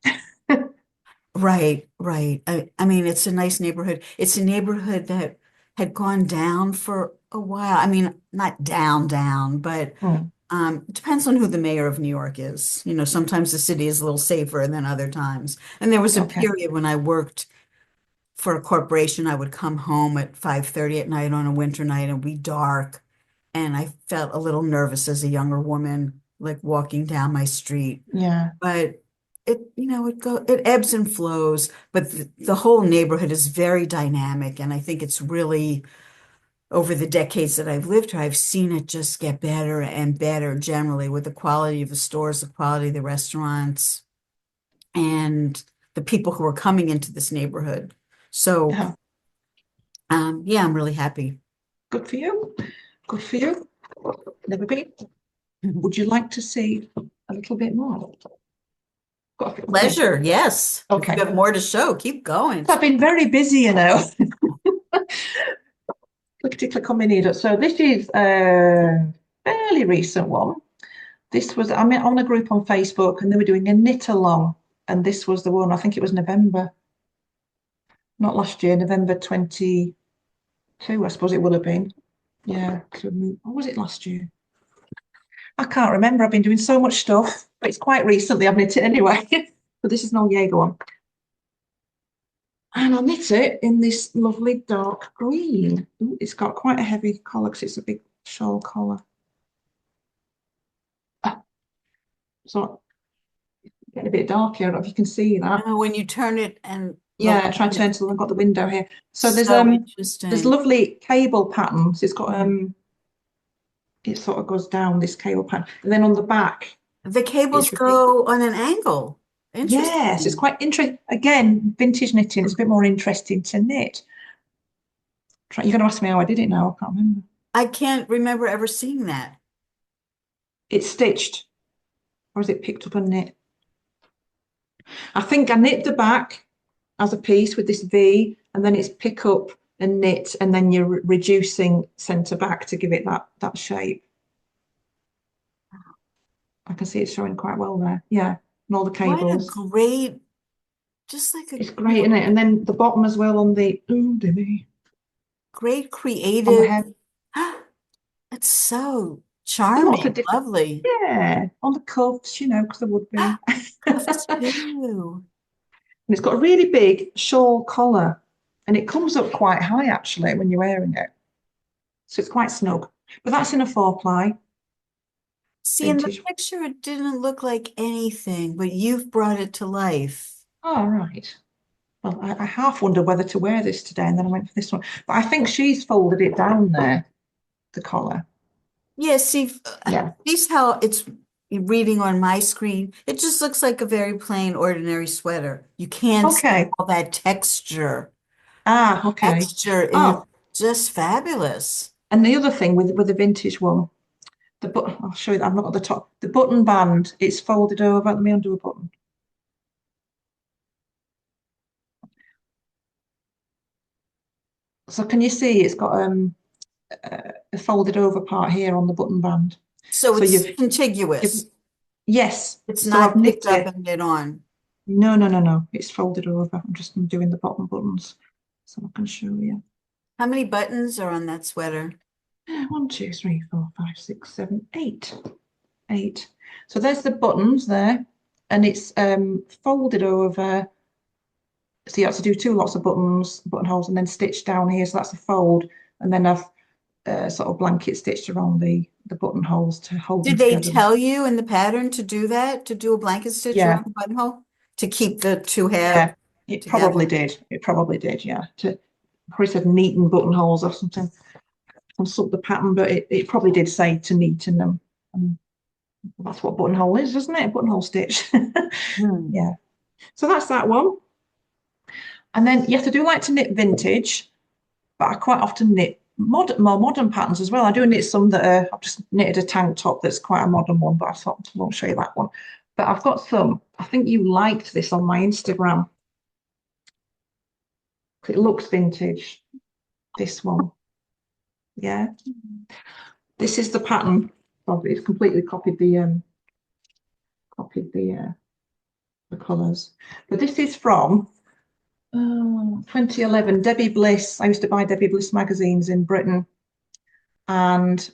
Right, right. I mean, it's a nice neighborhood. It's a neighborhood that had gone down for a while. I mean, not down, but Mm. it depends on who the mayor of New York is. Sometimes the city is a little safer than other times. And there was a Okay. period when I worked for a corporation. I would come home at 5:30 at night on a winter night and be dark. And I felt a little nervous as a younger woman, like walking down my street. Yeah. But it ebbs and flows, but the whole neighborhood is very dynamic. And I think it's really, over the decades that I've lived here, I've seen it just get better and better generally, with the quality of the stores, the quality of the restaurants, and the people who are coming into this neighborhood. So, Yeah. yeah, I'm really happy. Good for you. Good for you. Never been. Would you like to see a little bit more? Got a few things. Pleasure. Yes. If you Okay. have more to show, keep going. I've been very busy, you know. Clickety click on my needle. So this is a fairly recent one. This was, I'm on a group on Facebook and they were doing a knit along. And this was the one, I think it was November, not last year, November 22, I suppose it would have been. Yeah. Or was it last year? I can't remember. I've been doing so much stuff, but it's quite recently I've knit it anyway. But this is an old Jaeger one. And I knit it in this lovely dark green. Ooh, it's got quite a heavy collar because it's a big shawl collar. Ah, so getting a bit dark here. I don't know if you can see that. When you turn it and the Yeah, try light and turn is to. I've got the window here. So so there's interesting. lovely cable patterns. It's got Mhm. it sort of goes down this cable pattern, and then on the back The cables it's repeat. go on an angle. Yes, it's Interesting. quite interesting. Again, vintage knitting. It's a bit more interesting to knit. You're going to ask me how I did it now. I can't remember. I can't remember ever seeing that. It's stitched, or is it picked up and knit? I think I knit the back as a piece with this V, and then it's pick up and knit, and then you're reducing centre back to give it that shape. I can see it's showing quite well there. Yeah, and all the What a cables. great, just like It's great, isn't it? And then the bottom as well on the great on the creative. hem. It's so Lots charming, of different, lovely. yeah, on the cuffs, because there would be. Cuffs too. And it's got a really big shawl collar and it comes up quite high actually when you're wearing it. So it's quite snug. But that's in a 4-ply See, in the vintage. picture, it didn't look like anything, but you've brought it to life. Oh, right. Well, I half wonder whether to wear this today and then I went for this one. But I think she's folded it down there, the collar. Yeah, see, Yeah. see how it's reading on my screen. It just looks like a very plain, ordinary sweater. You can't see Okay. all that texture. Ah, okay. Texture is Oh, just fabulous. and the other thing with the vintage one, the button, I'll show you that. I'm not at the top. The button band, it's folded over. Let me undo a button. So can you see it's got a folded over part here on the button band. So So it's you've contiguous. yes. It's So I've not knit picked up it. and knit on. No. It's folded over. I'm just doing the bottom buttons so I can show you. How many buttons are on that sweater? 1, 2, 3, 4, 5, 6, 7, 8. 8. So there's the buttons there, and it's folded over. So you have to do 2 lots of buttons, buttonholes, and then stitch down here. So that's a fold, and then I've sort of blanket stitched around the buttonholes to hold them Did they together. tell you in the pattern to do that, to do a blanket stitch Yeah, around the buttonhole to keep the two halves? yeah. It together. probably did. It probably did, yeah. Probably said neaten buttonholes or something. Consult the pattern, but it probably did say to neaten them. And that's what buttonhole is, isn't it? A buttonhole stitch. Hmm. Yeah. So that's that one. And then, yes, I do like to knit vintage, but I quite often knit more modern patterns as well. I do knit some that are, I've just knitted a tank top that's quite a modern one, but I thought I won't show you that one. But I've got some. I think you liked this on my Instagram. It looks vintage, this one. Yeah. This is the pattern. Well, it's completely copied the colours. But this is from 2011, Debbie Bliss. I used to buy Debbie Bliss magazines in Britain. And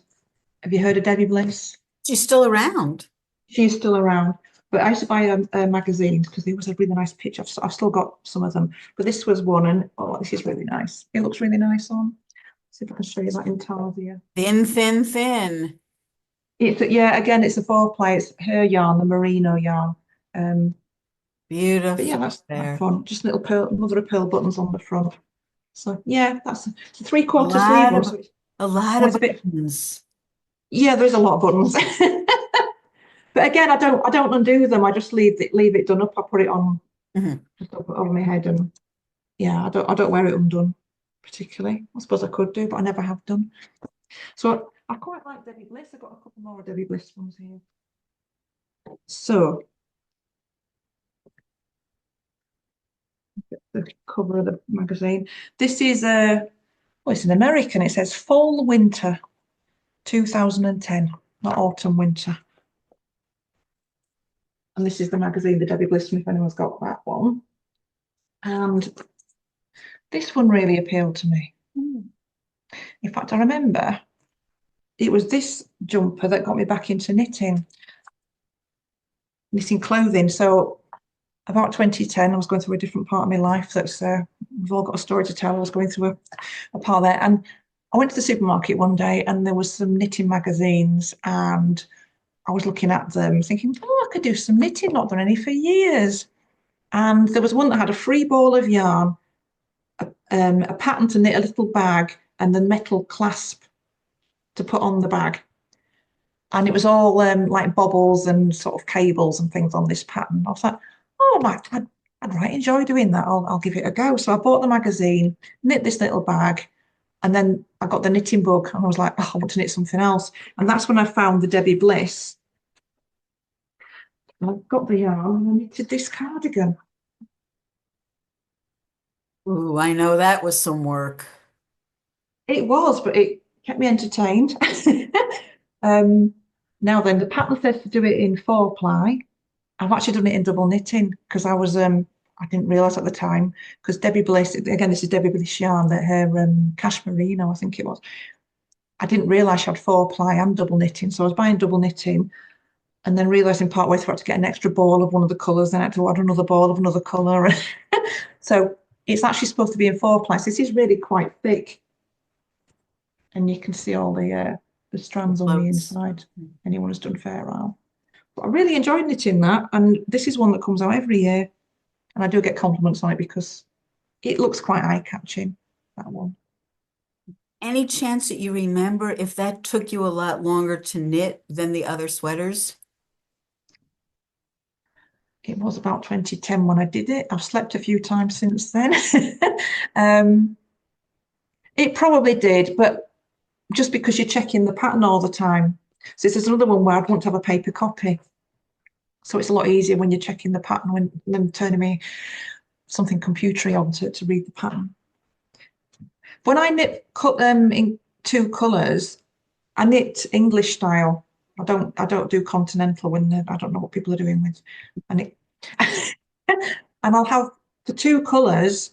have you heard of Debbie Bliss? She's still around. She's still around. But I used to buy magazines because they always had really nice pictures. I've still got some of them. But this was one, and oh, this is really nice. It looks really nice on. See if I can show you that in Tarsia. Thin, thin, thin. It's yeah, again, it's a 4-ply. It's her yarn, the merino yarn. Um, but yeah, Beautiful that's there. fun. Just little mother of pearl buttons on the front. So yeah, that's a A three-quarter sleeve lot one. of So it's a lot of always a bit. buttons. Yeah, there's a lot of buttons. But again, I don't undo them. I just leave it done up. I put it on Mhm. just over my head, and yeah, I don't wear it undone particularly. I suppose I could do, but I never have done. So I quite like Debbie Bliss. I've got a couple more Debbie Bliss ones here. So the cover of the magazine. This is it's an American. It says Fall Winter 2010, not Autumn Winter. And this is the magazine, the Debbie Bliss, if anyone's got that one. And this one really appealed to me. In fact, I remember it was this jumper that got me back into knitting clothing. So about 2010, I was going through a different part of my life. We've all got a story to tell. I was going through a part there, and I went to the supermarket one day, and there was some knitting magazines, and I was looking at them, thinking, "Oh, I could do some knitting. Not done any for years." And there was one that had a free ball of yarn, a pattern to knit a little bag, and the metal clasp to put on the bag. And it was all like bobbles and sort of cables and things on this pattern. I was like, oh, I'd right enjoy doing that. I'll give it a go. So I bought the magazine, knit this little bag, and then I got the knitting book and I was like, oh, I want to knit something else. And that's when I found the Debbie Bliss. And I got the yarn and I knitted this cardigan. Ooh, I know that was some work. It was, but it kept me entertained. um, Now then, the pattern says to do it in 4-ply. I've actually done it in double knitting because I didn't realise at the time because Debbie Bliss, again, this is Debbie Bliss yarn, that her cashmerino, I think it was. I didn't realise she had 4-ply and double knitting. So I was buying double knitting and then realising partway through I had to get an extra ball of one of the colours, then I had to add another ball of another colour. So it's actually supposed to be in 4-ply. So this is really quite thick. And you can see all the strands on the Floats. inside. Anyone who's done fair isle. But I really enjoyed knitting that, and this is one that comes out every year, and I do get compliments on it because it looks quite eye-catching, that one. Any chance that you remember if that took you a lot longer to knit than the other sweaters? It was about 2010 when I did it. I've slept a few times since then. um, it probably did, but just because you're checking the pattern all the time. So this is another one where I'd want to have a paper copy. So it's a lot easier when you're checking the pattern than turning me something computery on to read the pattern. When I cut them in 2 colours, I knit English style. I don't do continental I don't know what people are doing with. And it and I'll have the 2 colours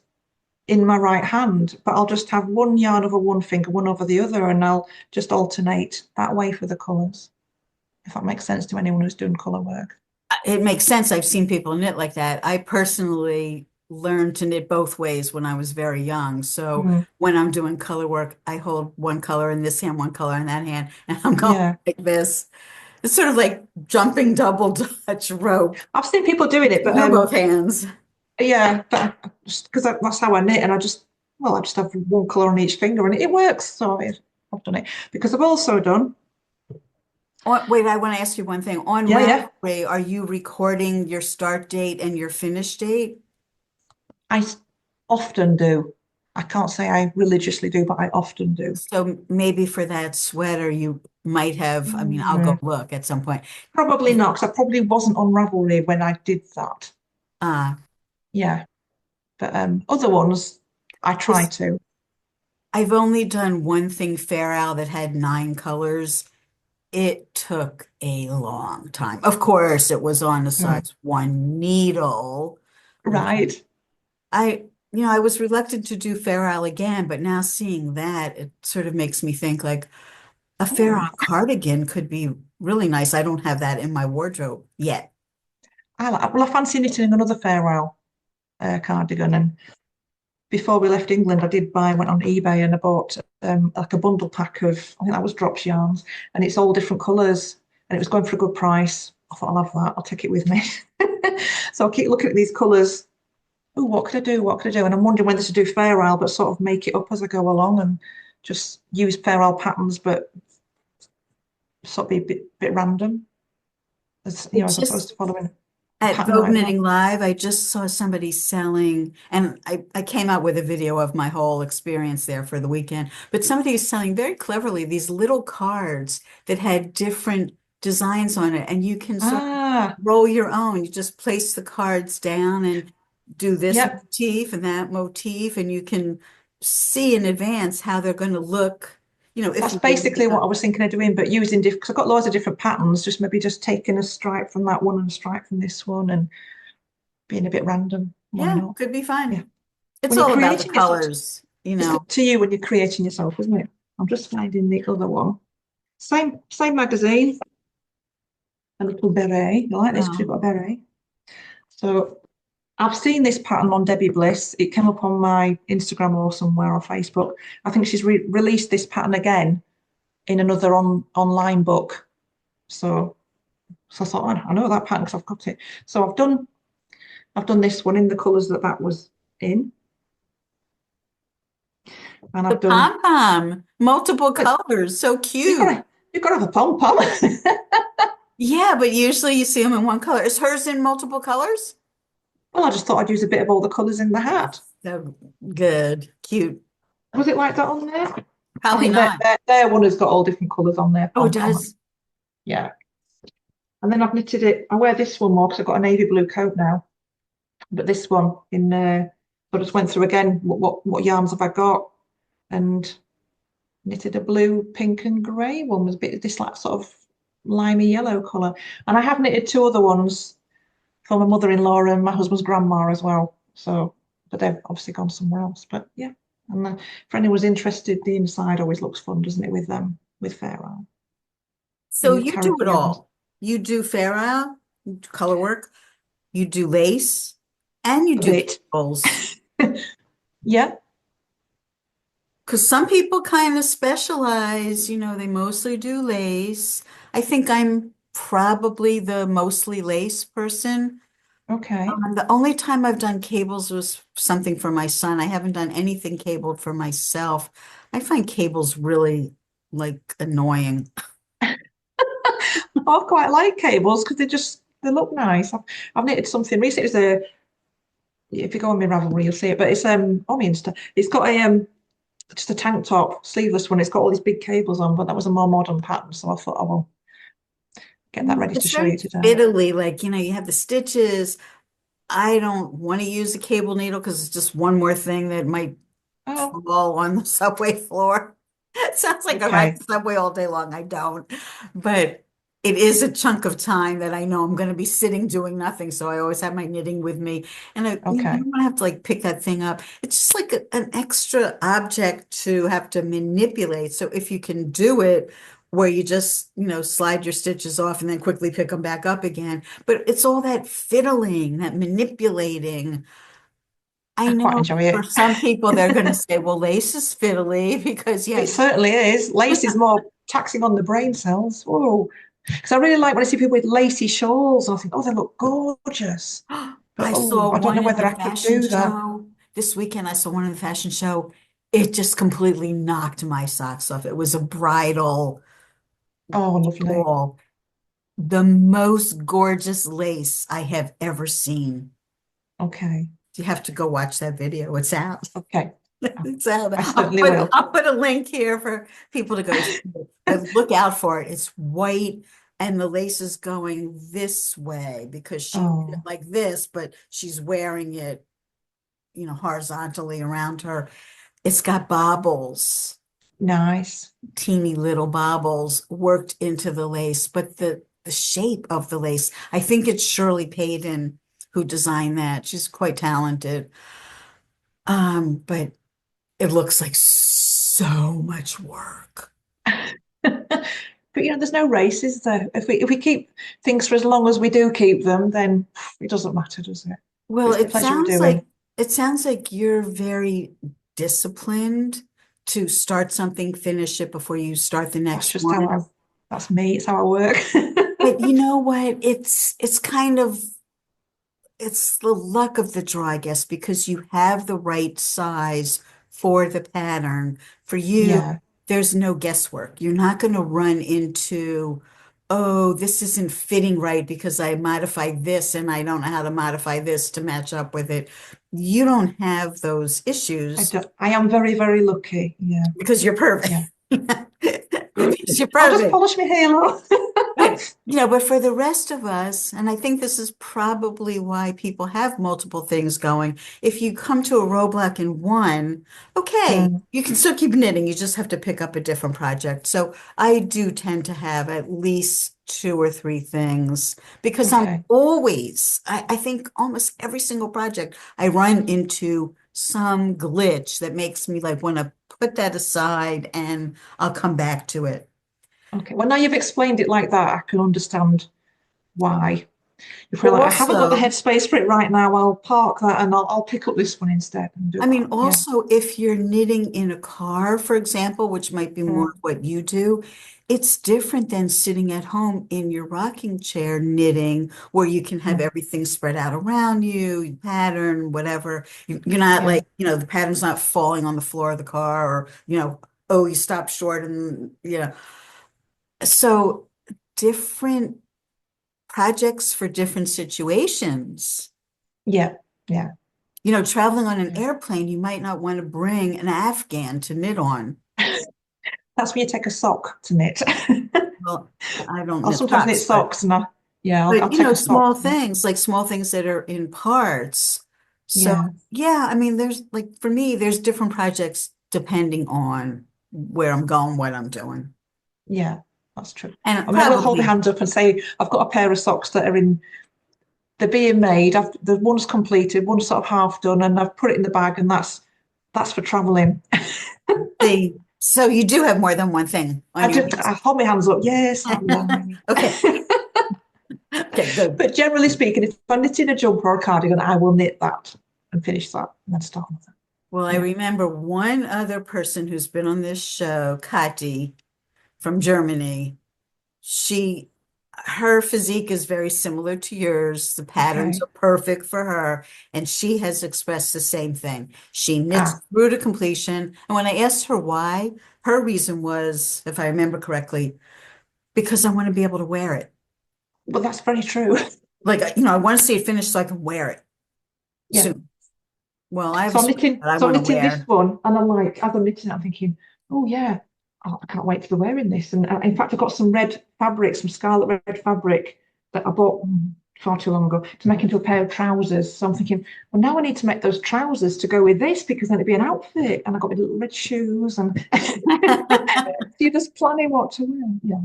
in my right hand, but I'll just have one yarn over one finger, one over the other, and I'll just alternate that way for the colours. If that makes sense to anyone who's doing colour work. It makes sense. I've seen people knit like that. I personally learned to knit both ways when I was very young. So Mm, when I'm doing color work, I hold one color in this hand, one color in that hand, and I'm going yeah. like this. It's sort of like jumping double Dutch rope. I've seen people doing it, but Do both hands. Yeah, but just because that's how I knit, and I just have one color on each finger, and it works. So I've done it because I've also done. Wait, I want to ask you one thing. On Yeah, yeah. Ravelry, are you recording your start date and your finish date? I often do. I can't say I religiously do, but I often do. So maybe for that sweater, you might have, I mean, I'll go Mm, look at some point. probably not, because I probably wasn't on Ravelry when I did that. Uh, Yeah, but other ones I try 'Cause to. I've only done one thing Fair Owl that had 9 colors. It took a long time. Of course, it was on a Mm, size one needle. right. I was reluctant to do Fair Isle again, but now seeing that, it sort of makes me think like a Fair Mm. Isle cardigan could be really nice. I don't have that in my wardrobe yet. Well, I fancy knitting another farewell cardigan, and before we left England, went on eBay and I bought like a bundle pack of, I think that was drops yarns, and it's all different colours, and it was going for a good price. I thought, I'll have that. I'll take it with me. So I'll keep looking at these colours. Oh, what could I do? What could I do? And I'm wondering whether to do Fair Isle, but sort of make it up as I go along and just use Fair Isle patterns, but sort of be a bit random, It's as opposed just to following a at pattern Vogue like that. Knitting Live, I just saw somebody selling, and I came out with a video of my whole experience there for the weekend. But somebody is selling very cleverly these little cards that had different designs on it, and you can sort of Ah, roll your own. You just place the cards down and do this yep. motif and that motif, and you can see in advance how they're going to look, if That's you do basically what I makeup. was thinking of doing, but using different, because I've got loads of different patterns, just maybe just taking a stripe from that one and a stripe from this one and being a bit random. Why Yeah, not? could be Yeah. fun. It's When you're all about the creating yourself, colors, you it's know. up to you when you're creating yourself, isn't it? I'm just finding the other one. Same magazine, a little beret. You like this because you've Oh. got a beret. So I've seen this pattern on Debbie Bliss. It came up on my Instagram or somewhere or Facebook. I think she's released this pattern again in another online book. So I thought, I know that pattern because I've got it. So I've done this one in the colours that was in, and The I've done. pom-pom, multiple But colors, so you've got cute. to you've got to have a pom pom. Yeah, but usually you see them in one color. Is hers in multiple colors? Well, I just thought I'd use a bit of all the colours in the hat. So good, cute. Was it like that on there? I Probably think that not. their one has got all different colours on their Oh, it pom pom. does. Yeah, and then I've knitted it. I wear this one more because I've got a navy blue coat now. But this one in I just went through again. What yarns have I got? And knitted a blue, pink, and grey one was a bit of this like sort of limey yellow colour. And I have knitted two other ones for my mother-in-law and my husband's grandma as well. So, but they've obviously gone somewhere else. But yeah, and for anyone who's interested, the inside always looks fun, doesn't it, with them with fair eye So and with you do it caribbeans. all. You do fair isle, you do color work, you do lace, and you A do bit. cables. Yeah. Because some people kind of specialize, they mostly do lace. I think I'm probably the mostly lace person. Okay. The only time I've done cables was something for my son. I haven't done anything cabled for myself. I find cables really like annoying. I quite like cables because they look nice. I've knitted something recently. It's a if you go on my Ravelry, you'll see it. But it's on my Insta. It's got a just a tank top, sleeveless one. It's got all these big cables on, but that was a more modern pattern. So I thought I will get that ready to It's show very you today. fiddly, like, you have the stitches. I don't want to use a cable needle because it's just one more thing that might Oh, fall on the subway floor. It sounds like I ride okay, the subway all day long. I don't. But it is a chunk of time that I know I'm going to be sitting doing nothing. So I always have my knitting with me. And I okay. don't want to have to like pick that thing up. It's just like an extra object to have to manipulate. So if you can do it where you just, slide your stitches off and then quickly pick them back up again. But it's all that fiddling, that manipulating. I I quite know enjoy for it. some people they're going to say, well, lace is fiddly because It yes. certainly is. Lace is more taxing on the brain cells. Whoa. Because I really like when I see people with lacy shawls, and I think, oh, they look gorgeous. But I oh, saw I don't one know in whether the I could fashion do that. show this weekend. I saw one in the fashion show. It just completely knocked my socks off. It was a bridal Oh, lovely. ball. The most gorgeous lace I have ever seen. Okay. You have to go watch that video. It's out. Okay. It's out. I certainly will. I'll put a link here for people to go see it. But look out for it. It's white and the lace is going this way because she did it Oh, like this, but she's wearing it, horizontally around her. It's got baubles, nice. teeny little baubles worked into the lace, but the shape of the lace, I think it's Shirley Payton who designed that. She's quite talented. But it looks like so much work. But there's no race, is there? If we keep things for as long as we do keep them, then it doesn't matter, does it? Well, It's the pleasure of doing. it sounds like you're very disciplined to start something, finish it before you start the That's next just how one. I. That's me. It's how I work. But you know what? It's kind of it's the luck of the draw, I guess, because you have the right size for the pattern. For you, Yeah, there's no guesswork. You're not going to run into, oh, this isn't fitting right because I modified this and I don't know how to modify this to match up with it. You don't have those I issues do. I am very, very lucky. Yeah, because you're perfect. yeah. Because you're I'll just perfect. polish my halo. But for the rest of us, and I think this is probably why people have multiple things going. If you come to a roadblock in one, okay, Mm, you can still keep knitting. You just have to pick up a different project. So I do tend to have at least two or three things because okay. I think almost every single project I run into some glitch that makes me like want to put that aside and I'll come back to it. Okay. Well, now you've explained it like that, I can understand why. If we're like, I haven't got the Also, headspace for it right now, I'll park that and I'll pick up this one instead and do I that. mean, Yeah. also, if you're knitting in a car, for example, which might be more Mm, of what you do, it's different than sitting at home in your rocking chair knitting, where you can have mm, everything spread out around you, you pattern, whatever. You're not yeah. like, the pattern's not falling on the floor of the car or, oh, you stopped short and, So different projects for different situations. Yeah. Yeah. Traveling on an Yeah. airplane, you might not want to bring an Afghan to knit on. That's when you take a sock to knit. Well, I don't I'll knit sometimes knit socks, but socks and I'll but take a small sock. things like small things that are in parts. So Yeah. yeah, I mean, there's like for me, there's different projects depending on where I'm going, what I'm doing, Yeah. That's true. and I mean, I will hold my probably hand up and say I've got a pair of socks that are in they're being made. The one's completed, one's sort of half done, and I've put it in the bag, and that's for traveling. see. So you do have more than one thing I on your did. I hold my hands up. Yes, I'm lying. Okay, okay, good. But generally speaking, if I'm knitting a jumper or a cardigan, I will knit that and finish that, and then start on it. Well, I Yeah. remember one other person who's been on this show, Kati from Germany. She, her physique is very similar to yours. The patterns Okay. are perfect for her, and she has expressed the same thing. She knits Ah, through to completion. And when I asked her why, her reason was, if I remember correctly, because I want to be able to wear it. well, that's very true. Like, I want to see it finished so I can wear it Yeah. soon. Well, I have a So I'm sweater knitting. that I So I'm want to knitting this wear. one, and I'm like, as I'm knitting it, I'm thinking, oh yeah, oh, I can't wait to be wearing this. And in fact, I've got some red fabric, some scarlet red fabric that I bought far too long ago to make into a pair of trousers. So I'm thinking, well, now I need to make those trousers to go with this because then it'd be an outfit. And I got my little red shoes, and you're just planning what to wear. Yeah,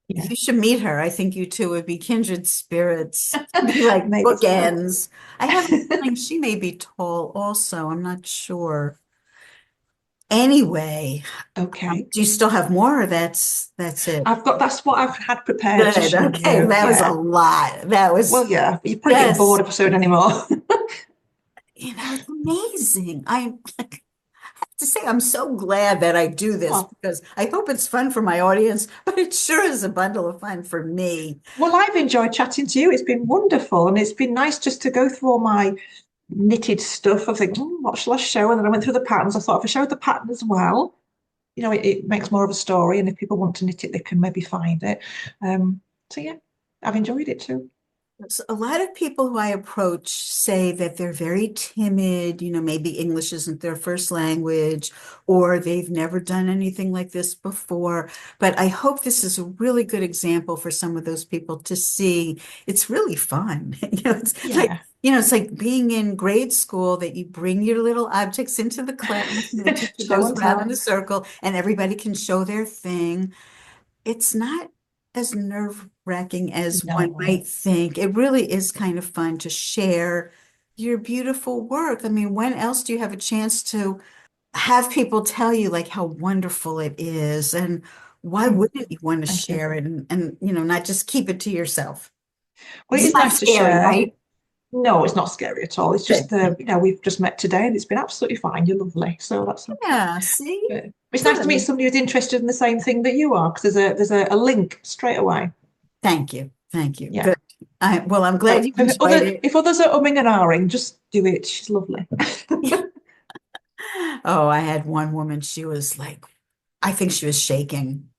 yeah, You should meet her. I think you two would be kindred spirits. Be like maybe so. bookends. I have a feeling she may be tall also. I'm not sure. Anyway, Okay, do you still have more or that's it? I've got that's what I've had prepared to Good. show Okay, you. that was a Yeah. lot. That was Well, yeah, you're probably getting bored just, of it soon anymore. it's amazing. I to say I'm so glad that I do this Oh, because I hope it's fun for my audience, but it sure is a bundle of fun for me. well, I've enjoyed chatting to you. It's been wonderful, and it's been nice just to go through all my knitted stuff. I think, what shall I show? And then I went through the patterns. I thought if I showed the pattern as well, it makes more of a story. And if people want to knit it, they can maybe find it. So yeah, I've enjoyed it too. So a lot of people who I approach say that they're very timid, maybe English isn't their first language, or they've never done anything like this before. But I hope this is a really good example for some of those people to see it's really fun. Yeah, It's like being in grade school that you bring your little objects into the class and the teacher show goes and around in tell. a circle and everybody can show their thing. It's not as nerve-wracking as one No. might think. It really is kind of fun to share your beautiful work. I mean, when else do you have a chance to have people tell you like how wonderful it is? And why Mm, wouldn't you want to thank you. share it and not just keep it to yourself? Well, it It's is not nice to scary, share. right? No, it's not scary at all. It's Good. just we've just met today, and it's been absolutely fine. You're lovely, so that's okay. Yeah, see? But it's nice to meet Good. somebody who's interested in the same thing that you are, because there's a link straight away. Thank you. Thank you. Yeah. Good. Well, I'm So glad you enjoyed it. if others are umming and ahhing, just do it. She's lovely. Oh, I had one woman, she was like, I think she was shaking.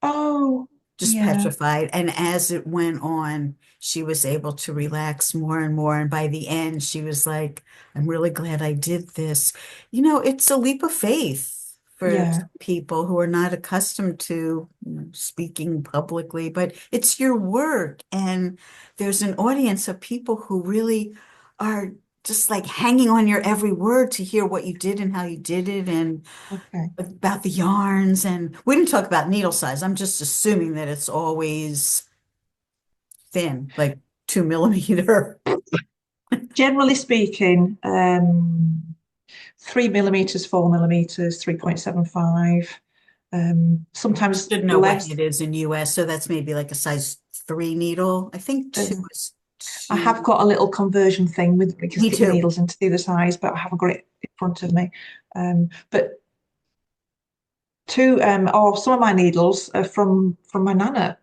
Oh, Just yeah, petrified. And as it went on, she was able to relax more and more. And by the end, she was like, I'm really glad I did this. It's a leap of faith for yeah. people who are not accustomed to speaking publicly, but it's your work. And there's an audience of people who really are just like hanging on your every word to hear what you did and how you did it. And Okay. about the yarns, and we didn't talk about needle size. I'm just assuming that it's always thin, like 2 millimeter. Generally speaking, 3 millimeters, 4 millimeters, 3.75. Sometimes Should know what less. it is in US, so that's maybe like a size 3 needle. I think two Um, is I have two. got a little conversion thing with you can Me stick the too. needles into the other size, but I haven't got it in front of me. But or some of my needles are from my nana,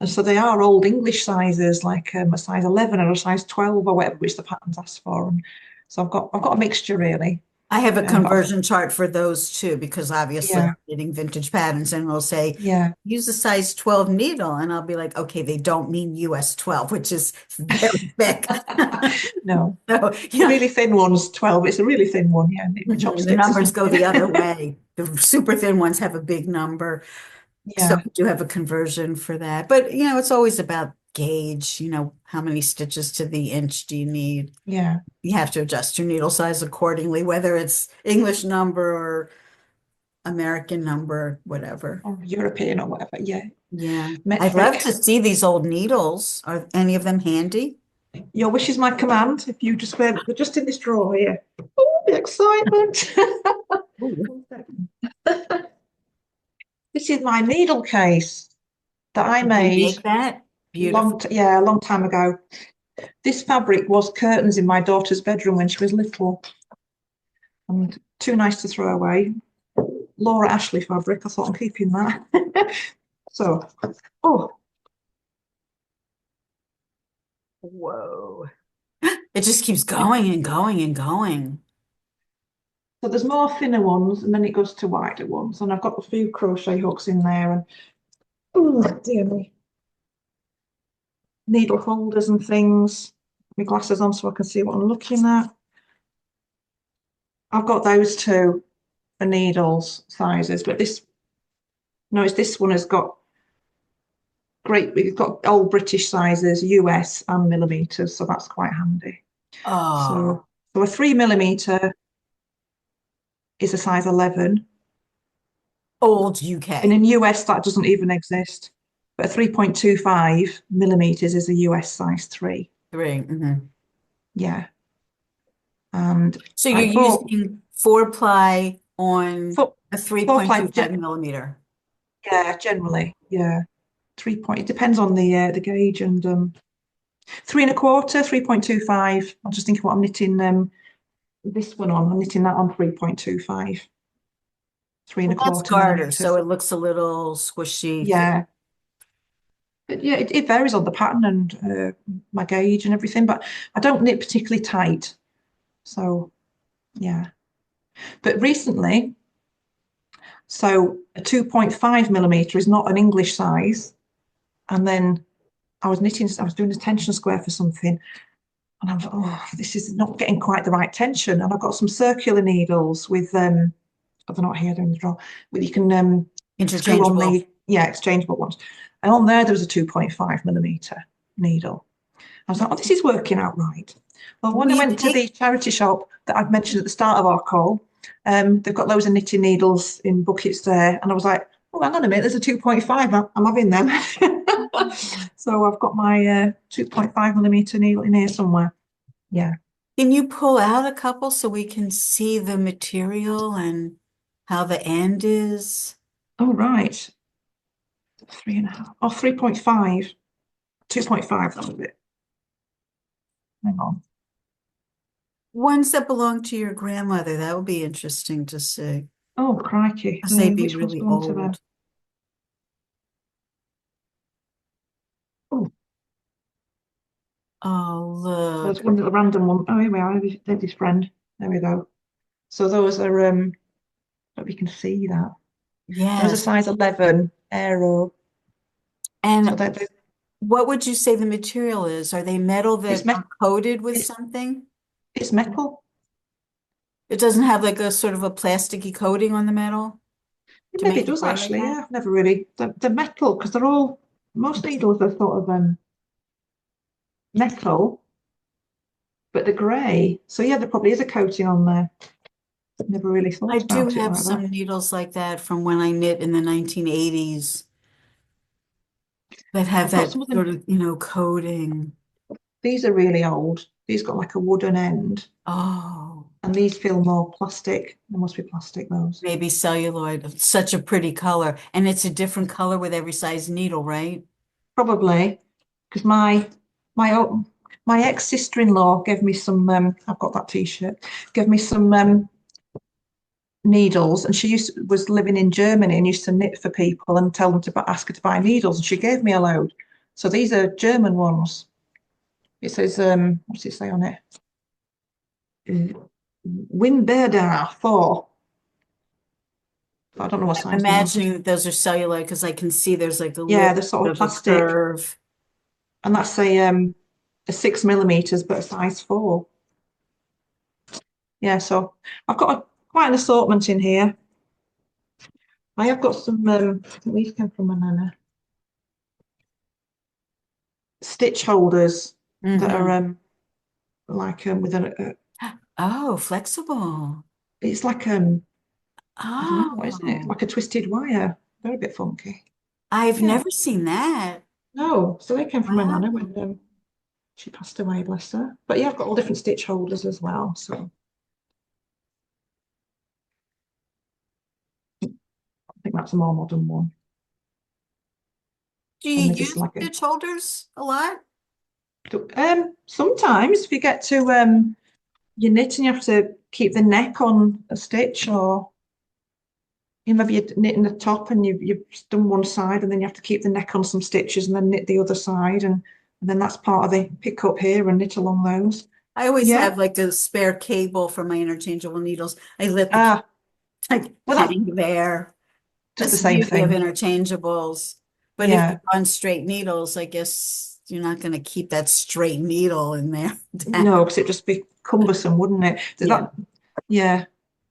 and so they are old English sizes, like a size 11 or a size 12 or whatever, which the patterns ask for. And so I've got a mixture really. I have a But conversion chart for those too, because obviously I'm yeah, getting vintage patterns and we'll say yeah. use a size 12 needle. And I'll be like, okay, they don't mean US 12, which is very thick. No, So, the really thin one's 12. It's a really thin one, yeah, knit with mhm, the chopsticks or numbers go something. the other way. The super thin ones have a big number. So Yeah, I do have a conversion for that. But, it's always about gauge, how many stitches to the inch do you need? yeah. You have to adjust your needle size accordingly, whether it's English number or American number, whatever. Or European or whatever. Yeah, Yeah. I'd love metric. to see these old needles. Are any of them handy? Your wish is my command. If you just they're just in this drawer here. Oh, the excitement. Ooh. 1 second. This is my needle case that I Did you made make that? Beautiful. a long time ago. This fabric was curtains in my daughter's bedroom when she was little, and too nice to throw away. Laura Ashley fabric. I thought I'm keeping that. So, oh, Whoa. It just keeps going and going and going. so there's more thinner ones, and then it goes to wider ones, and I've got a few crochet hooks in there, and oh dear me, needle holders and things. My glasses on so I can see what I'm looking at. I've got those two for needles sizes, but this one has got it's got old British sizes, US and millimeters, so that's quite handy. Oh, So a 3 millimeter is a size 11, old and UK. in US that doesn't even exist. But a 3.25 millimeters is a US size 3. 3. Mhm. Yeah. And So I you're bought using 4 ply on four, a four ply, 3.25 millimeter. yeah, generally, yeah. 3 point, it depends on the gauge, and 3 1/4, 3.25. I'm just thinking what I'm knitting this one on. I'm knitting that on 3.25. three and Well, a that's quarter garter, so millimeters. it looks a little squishy. Yeah. But yeah, it varies on the pattern and my gauge and everything, but I don't knit particularly tight. So yeah. But recently, so a 2.5 millimeter is not an English size. And then I was doing a tension square for something, and I was, oh, this is not getting quite the right tension. And I've got some circular needles with but they're not here, they're in the drawer. But you can screw on Interchangeable. the, yeah, exchangeable ones. And on there was a 2.5 millimeter needle. I was like, oh, this is working out right. Well, when Will I you went to the take charity shop that I've mentioned at the start of our call, they've got loads of knitting needles in buckets there. And I was like, oh, hang on a minute, there's a 2.5. I'm having them. So I've got my 2.5 millimeter needle in here somewhere. Yeah. Can you pull out a couple so we can see the material and how the end is? Oh, right. 3.5. Oh, 3.5. 2.5. That was it. Hang on. Ones that belong to your grandmother, that would be interesting to see, Oh, crikey. because they'd be Which one's really belong to them? old. Oh, Oh, there's look. one little random one. Oh, here we are. There's his friend. There we go. So those are, hope you can see that. Those are Yes. size 11 aero. So And that what would you say the material is? Are they metal it's that met are coated with it's something? it's metal. It doesn't have like a sort of a plasticky coating on the metal to Maybe make it it does wear like actually. that? Yeah, I've never really the metal because they're all most needles are sort of metal, but they're grey. So yeah, there probably is a coating on there. Never really I thought do about it have like that. some needles like that from when I knit in the 1980s that have I've got that some of them. sort of, coating. These are really old. These got like a wooden end, Oh, and these feel more plastic. They must be plastic, those. maybe celluloid. It's such a pretty color. And it's a different color with every size needle, right? Probably because my o- my ex sister-in-law gave me some. I've got that T-shirt. Gave me some needles, and was living in Germany and used to knit for people and tell them to ask her to buy needles, and she gave me a load. So these are German ones. It says what's it say on it? Wimberda 4. But I don't know what I'm size they are. imagining that those are celluloid because I can see there's like a Yeah, little they're sort bit of of a plastic, curve. and that's a 6 millimeters, but a size 4. Yeah, so I've got quite an assortment in here. I have got some. I think these came from my nana. Stitch holders that are Hmm. like with a. Oh, flexible. It's like I don't know what is it? Oh, Like a twisted wire. They're a bit funky. I've Yeah. never seen that. No, so they came from my nana Wow. when she passed away, bless her. But yeah, I've got all different stitch holders as well. So I think that's a more modern one. Do you And this is use like a stitch holders a lot? sometimes if you get to your knit and you have to keep the neck on a stitch, or maybe you're knitting the top and you've done one side and then you have to keep the neck on some stitches and then knit the other side, and then that's part of the pick up here and knit along those. I always Yeah. have like a spare cable for my interchangeable needles. I let the Ah, like well, that's hang there. just the That's the same beauty of thing. interchangeables. But if Yeah. you're on straight needles, I guess you're not going to keep that straight needle in there. No, because it'd just be cumbersome, wouldn't it? Yeah. Yeah.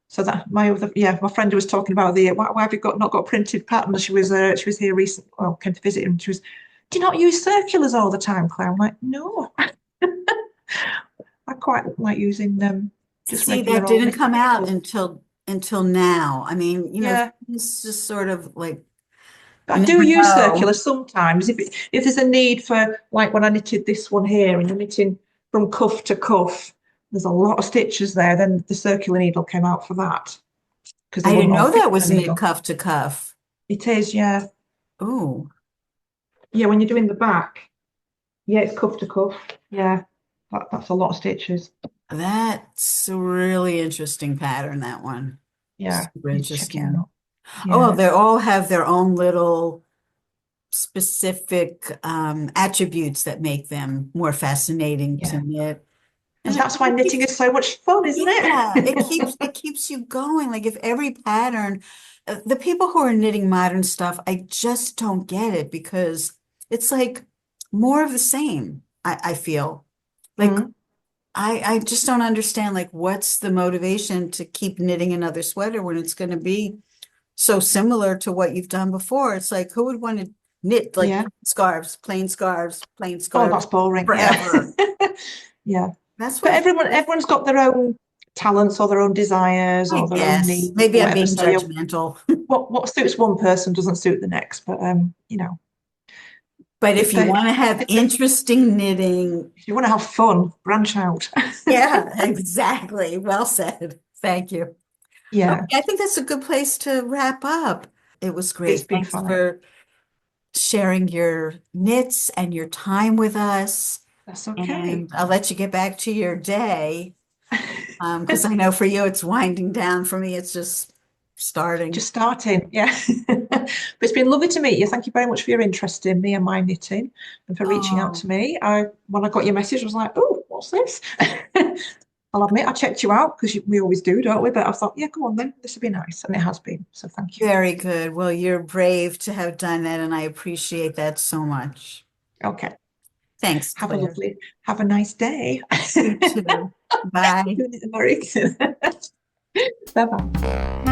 So that my friend who was talking about the why have you not got printed patterns? She was here recently, well, came to visit, and she was, do you not use circulars all the time, Claire? I'm like, no, I quite like using just See, regular that old didn't knitting come out needles. until now. I mean, Yeah, it's just sort of like but you I do never use know. circulars sometimes if there's a need for, like when I knitted this one here and you're knitting from cuff to cuff. There's a lot of stitches there. Then the circular needle came out for that because they I wouldn't didn't all know fit that on the was knit needle. cuff to cuff. It is, yeah. Oh, Yeah, when you're doing the back, yeah, it's cuff to cuff. Yeah, that's a lot of stitches. that's a really interesting pattern, that one. Yeah, Super you need to check it interesting. out. Oh, Yeah, they all have their own little specific attributes that make them more fascinating to yeah. knit. And And that's why it knitting keeps, is so much fun, isn't yeah, it? it keeps you going. Like if every pattern, the people who are knitting modern stuff, I just don't get it because it's like more of the same, I feel. Like Mm, I just don't understand like what's the motivation to keep knitting another sweater when it's going to be so similar to what you've done before. It's like who would want to knit like yeah. plain Oh, that's scarves boring. Yeah. forever? Yeah. That's But what everyone's got their own talents or their own desires I or their own guess. needs or Maybe I'm whatever. being So yeah, judgmental. what suits one person doesn't suit the next. But But if if you they want to have interesting knitting, if you want to have fun, branch out. yeah, exactly. Well said. Thank you. Yeah, Okay, I think that's a good place to wrap up. It was it's great. been Thanks fun. for sharing your knits and your time with us. That's okay. And I'll let you get back to your day. Because I know for you it's winding down. For me, it's just starting. Just starting, yeah. But it's been lovely to meet you. Thank you very much for your interest in me and my knitting and for reaching out Oh, to me. When I got your message, I was like, oh, what's this? I'll admit I checked you out because we always do, don't we? But I thought, yeah, go on then. This would be nice. And it has been. So thank you. very good. Well, you're brave to have done that, and I appreciate that so much. Okay. Thanks, Have a Claire. lovely, have a nice day. You too. Bye. Doing it American. Bye bye.